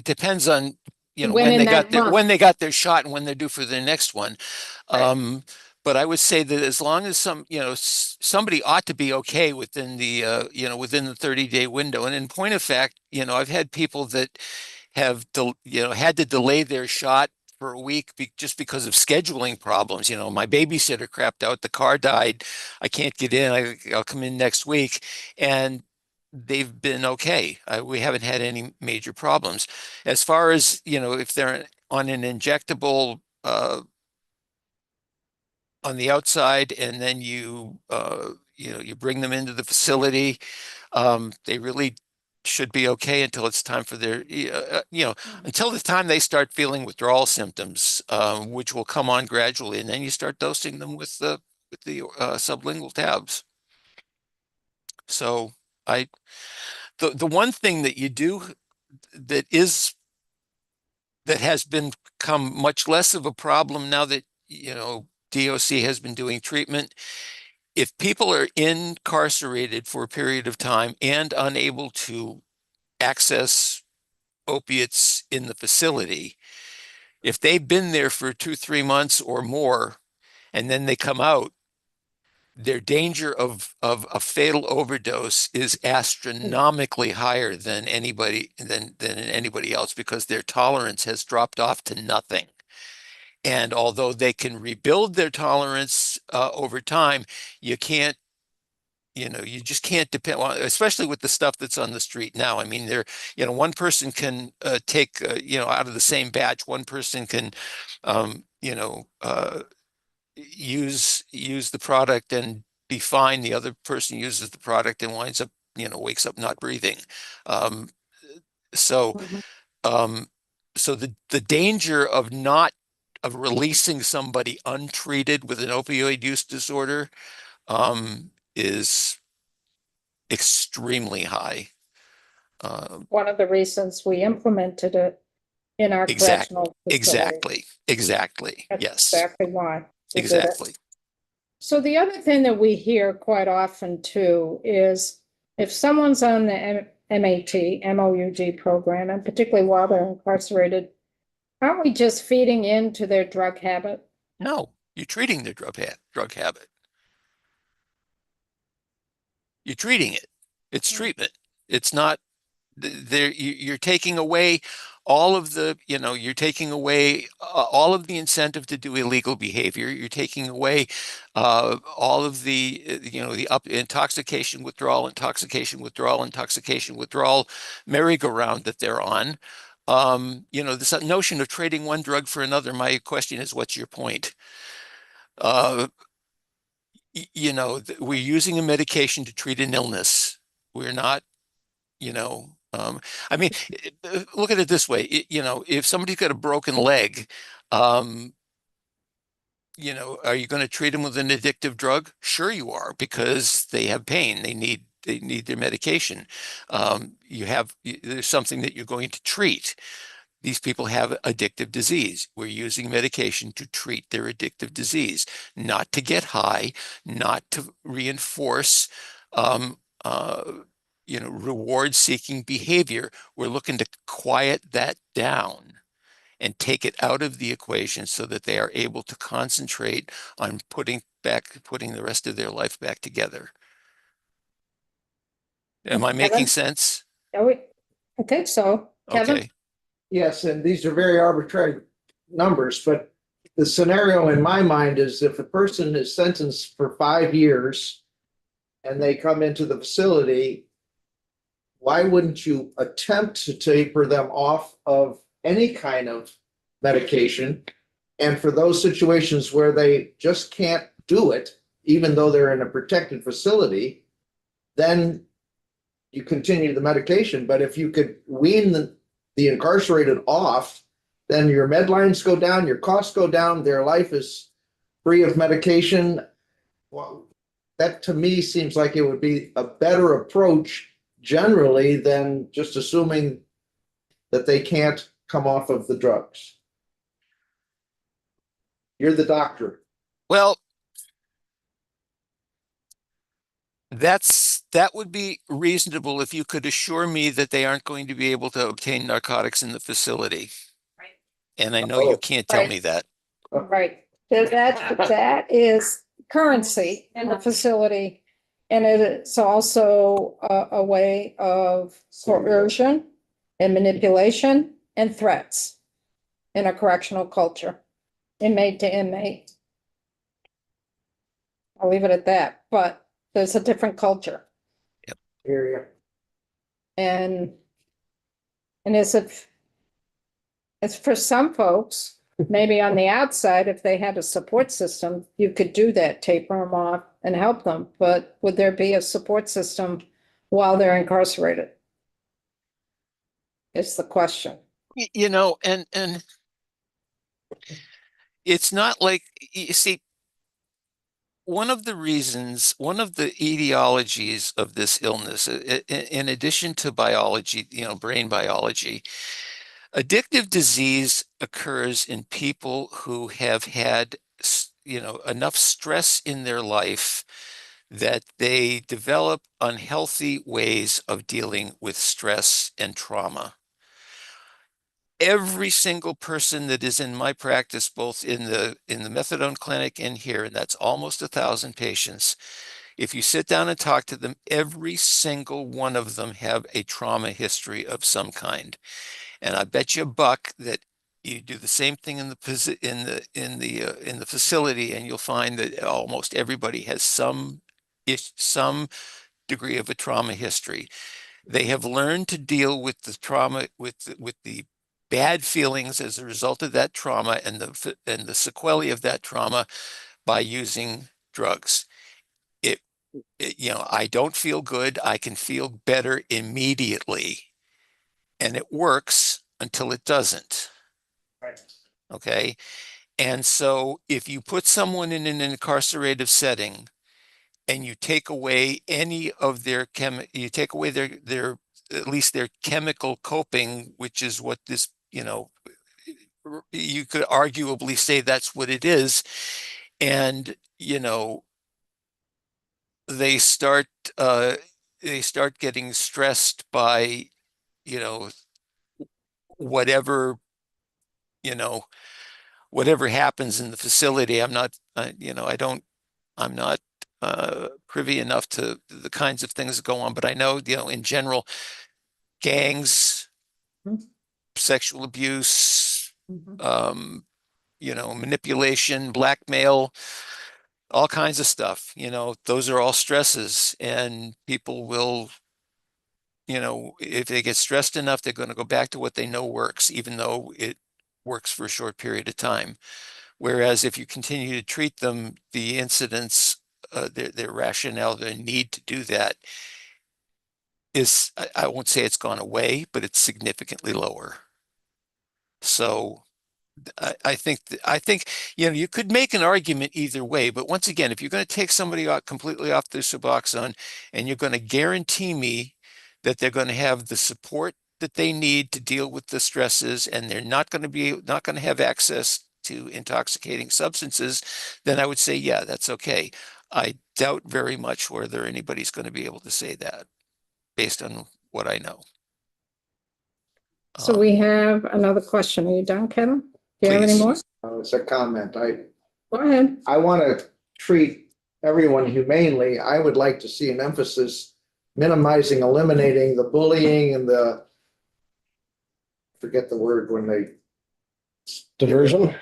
depends on, you know, When in that month. when they got their shot and when they're due for their next one. Right. But I would say that as long as somebody ought to be okay within the within the 30-day window. And in point of fact, you know, I've had people that have had to delay their shot for a week just because of scheduling problems. You know, my babysitter crapped out, the car died, I can't get in. I'll come in next week, and they've been okay. We haven't had any major problems. As far as, you know, if they're on an injectable on the outside, and then you bring them into the facility, they really should be okay until it's time for their, until the time they start feeling withdrawal symptoms, which will come on gradually, and then you start dosing them with the sublingual tabs. So the one thing that you do that has become much less of a problem now that, you know, DOC has been doing treatment. If people are incarcerated for a period of time and unable to access opiates in the facility, if they've been there for 2-3 months or more, and then they come out, their danger of a fatal overdose is astronomically higher than anybody else, because their tolerance has dropped off to nothing. And although they can rebuild their tolerance over time, you just can't depend on, especially with the stuff that's on the street now. I mean, one person can take, out of the same batch, one person can, use the product and be fine. The other person uses the product and wakes up not breathing. So, Mhm. so the danger of releasing somebody untreated with an opioid use disorder, is extremely high. One of the reasons we implemented it in our correctional facility. Exactly. That's Yes, exactly why we did it. exactly. So the other thing that we hear quite often too is if someone's on the MAT, MOUG program, and particularly while they're incarcerated, aren't we just feeding into their drug habit? No, you're treating the drug habit. You're treating it. It's treatment. It's not there. You're taking away all of the, you're taking away all of the incentive to do illegal behavior. You're taking away all of the, the intoxication withdrawal merry-go-round that they're on. This notion of trading one drug for another. My question is, what's your point? We're using a medication to treat an illness. We're not, I mean, look at it this way. If somebody's got a broken leg, um, are you going to treat them with an addictive drug? Sure you are, because they have pain. They need their medication. There's something that you're going to treat. These people have addictive disease. We're using medication to treat their addictive disease, not to get high, not to reinforce, reward-seeking behavior. We're looking to quiet that down and take it out of the equation so that they are able to concentrate on putting the rest of their life back together. Am I making Kevin? sense? I think so. Kevin? Okay. Yes, and these are very arbitrary numbers, but the scenario in my mind is if a person is sentenced for 5 years and they come into the facility, why wouldn't you attempt to taper them off of any kind of medication? And for those situations where they just can't do it, even though they're in a protected facility, then you continue the medication. But if you could wean the incarcerated off, then your med lines go down, your costs go down, their life is free of medication. Well, that to me seems like it would be a better approach generally than just assuming that they can't come off of the drugs. You're the doctor. Well, that would be reasonable if you could assure me that they aren't going to be able to obtain narcotics in the facility. Right. And I know you can't tell me that. Right. That is currency in the facility. And it's also a way of coercion and manipulation and threats in a correctional culture, inmate to inmate. I'll leave it at that, but there's a different culture. Area. And it's for some folks, maybe on the outside, if they had a support system, you could do that, taper them off and help them. But would there be a support system while they're incarcerated? It's the question. And it's not like, you see, one of the etiologies of this illness, in addition to biology, brain biology, addictive disease occurs in people who have had, enough stress in their life that they develop unhealthy ways of dealing with stress and trauma. Every single person that is in my practice, both in the methadone clinic and here, and that's almost 1,000 patients, if you sit down and talk to them, every single one of them have a trauma history of some kind. And I bet you a buck that you do the same thing in the facility, and you'll find that almost everybody has some degree of a trauma history. They have learned to deal with the trauma, with the bad feelings as a result of that trauma and the sequelae of that trauma by using drugs. I don't feel good. I can feel better immediately. and it works until it doesn't. Right. Okay. And so if you put someone in an incarcerative setting and you take away any of their you take away their at least their chemical coping, which is what this, you could arguably say that's what it is. And, they start uh they start getting stressed by, you know, whatever, you know, whatever happens in the facility. I'm not privy enough to the kinds of things that go on, but I know, in general, gangs, sexual abuse, manipulation, blackmail, all kinds of stuff. Those are all stresses, and people will, if they get stressed enough, they're going to go back to what they know works, even though it works for a short period of time. Whereas if you continue to treat them, the incidents, their rationale, their need to do that is, I won't say it's gone away, but it's significantly lower. So I think you could make an argument either way, but once again, if you're going to take somebody out completely off the Suboxone and you're going to guarantee me that they're going to have the support that they need to deal with the stresses, and they're not going to have access to intoxicating substances, then I would say, yeah, that's okay. I doubt very much whether anybody's going to be able to say that based on what I know. So we have another question. Are you done, Kevin? Do you have any Please. more? It's a comment. Go ahead. I want to treat everyone humanely. I would like to see an emphasis minimizing, eliminating the bullying and forget the word when they diversion,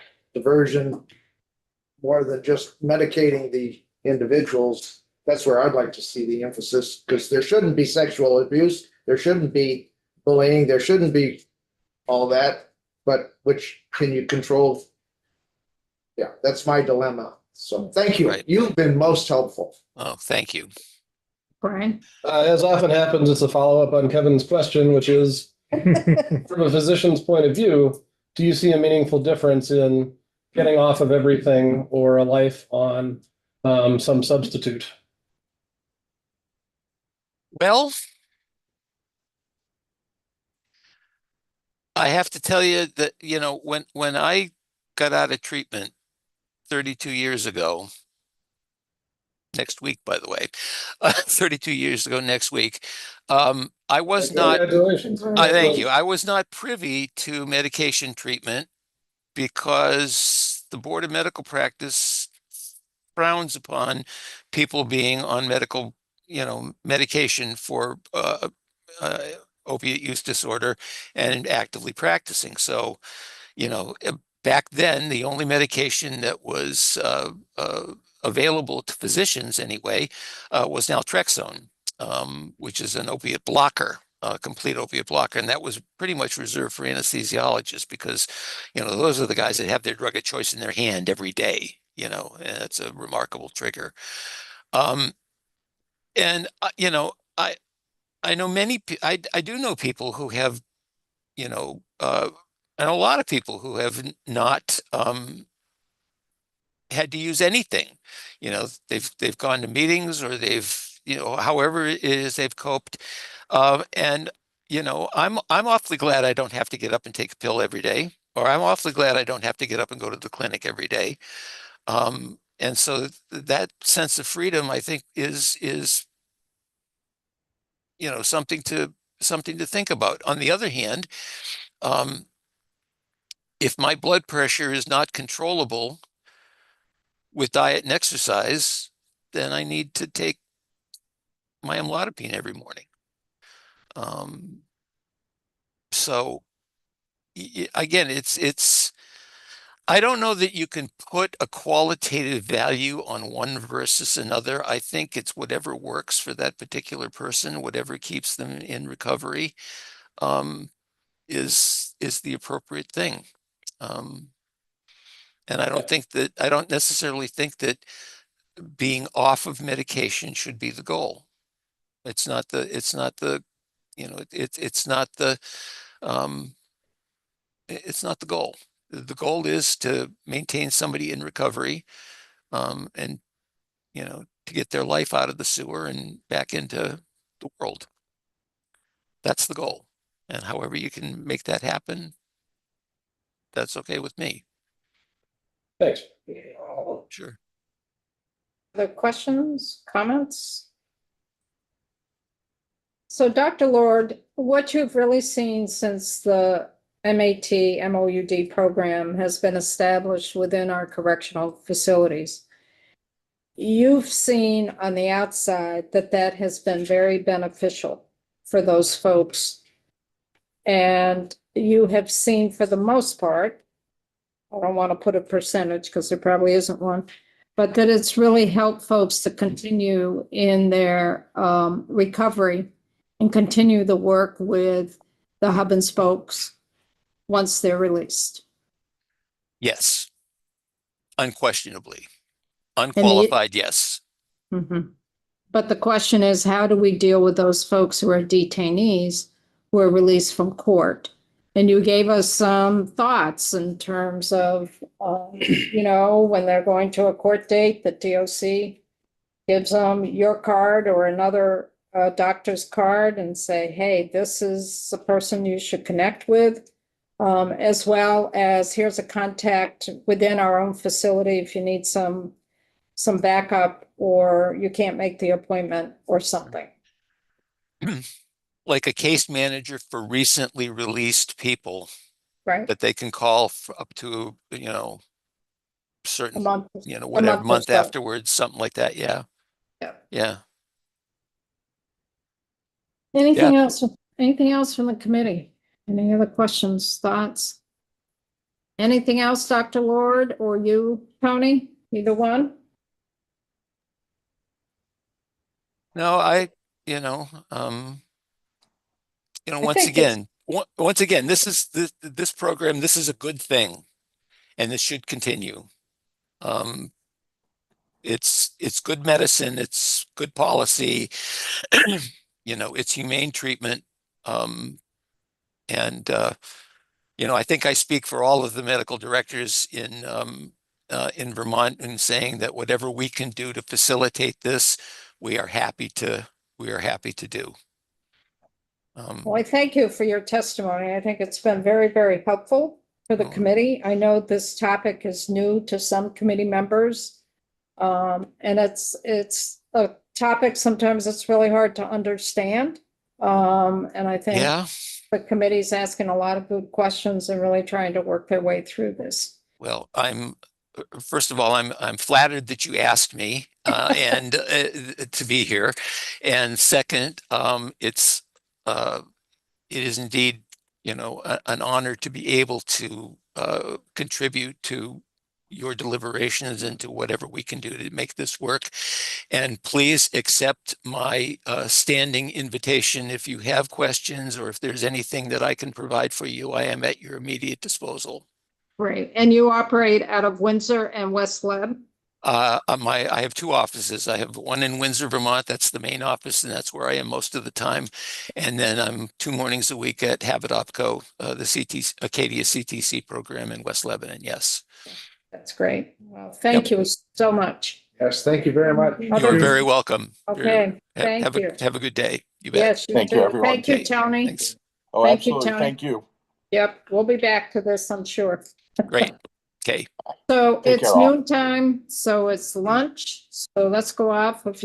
more than just medicating the individuals. That's where I'd like to see the emphasis, because there shouldn't be sexual abuse. There shouldn't be bullying. There shouldn't be all that, but which can you control? Yeah, that's my dilemma. So thank you. Right. You've been most helpful. Oh, thank you. Brian? As often happens, it's a follow-up on Kevin's question, which is, from a physician's point of view, do you see a meaningful difference in getting off of everything or a life on some substitute? Well, I have to tell you that, when I got out of treatment 32 years ago, next week, by the way, 32 years ago next week, I was not, Congratulations. thank you. I was not privy to medication treatment because the Board of Medical Practice frowns upon people being on medication for opiate use disorder and actively practicing. So, back then, the only medication that was available to physicians anyway was naltrexone, which is an opiate blocker, a complete opiate blocker. And that was pretty much reserved for anesthesiologists because, those are the guys that have their drug of choice in their hand every day, and it's a remarkable trigger. And, I know I do know people who have, and a lot of people who have not had to use anything. They've gone to meetings, or they've, however it is they've coped. And I'm awfully glad I don't have to get up and take a pill every day, or I'm awfully glad I don't have to get up and go to the clinic every day. And so that sense of freedom, I think, is something to think about. On the other hand, if my blood pressure is not controllable with diet and exercise, then I need to take my amlodipine every morning. So again, I don't know that you can put a qualitative value on one versus another. I think it's whatever works for that particular person, whatever keeps them in recovery, is the appropriate thing. And I don't necessarily think that being off of medication should be the goal. It's not the It's not the goal. The goal is to maintain somebody in recovery, and, you know, to get their life out of the sewer and back into the world. That's the goal. And however you can make that happen, that's okay with me. Thanks. Sure. Other questions, comments? So Dr. Lord, what you've really seen since the MOUD program has been established within our correctional facilities, you've seen on the outside that that has been very beneficial for those folks. And you have seen, for the most part, I don't want to put a percentage because there probably isn't one, but that it's really helped folks to continue in their recovery and continue the work with the hub and spokes once they're released. Yes. Unquestionably. Unqualified, yes. Mhm. But the question is, how do we deal with those folks who are detainees who are released from court? And you gave us some thoughts in terms of, you know, when they're going to a court date, the DOC gives them your card or another doctor's card and say, hey, this is the person you should connect with, as well as here's a contact within our own facility if you need some backup or you can't make the appointment or something. Like a case manager for recently released people Right. that they can call for up to, you know, A certain, month. you know, whatever or month so. afterwards, something like that. Yeah. Yeah. Yeah. Anything else? Anything else from the committee? Any other questions, thoughts? Anything else, Dr. Lord, or you, Tony? Either one? No, you know, once again, this program, this is a good thing and this should continue. It's good medicine, it's good policy, you know, it's humane treatment. And I think I speak for all of the medical directors in Vermont in saying that whatever we can do to facilitate this, we are happy to do. Well, I thank you for your testimony. I think it's been very, very helpful for the committee. I know this topic is new to some committee members. And it's a topic sometimes it's really hard to understand. And I think the committee's asking a lot of good questions and really trying to work their way through this. Well, first of all, I'm flattered that you asked me and to be here. And second, it is indeed, an honor to be able to contribute to your deliberations and to whatever we can do to make this work. And please accept my standing invitation. If you have questions or if there's anything that I can provide for you, I am at your immediate disposal. Great. And you operate out of Windsor and West Leb? I have two offices. I have one in Windsor, Vermont. That's the main office, and that's where I am most of the time. And then I'm 2 mornings a week at Habit OPCO, the Acadia CTC program in West Lebanon. Yes. That's great. Well, thank you so much. Yes, thank you very much. You're very welcome. Okay, thank you. Have a good day. You bet. Yes, Thank you, everyone. Thank you, Tony. Thanks. Oh, Thank you, absolutely. Tony. Thank you. Yep, we'll be back to this, I'm sure. Great. Okay. So Take it's care, all. noontime, so it's lunch. So let's go off. If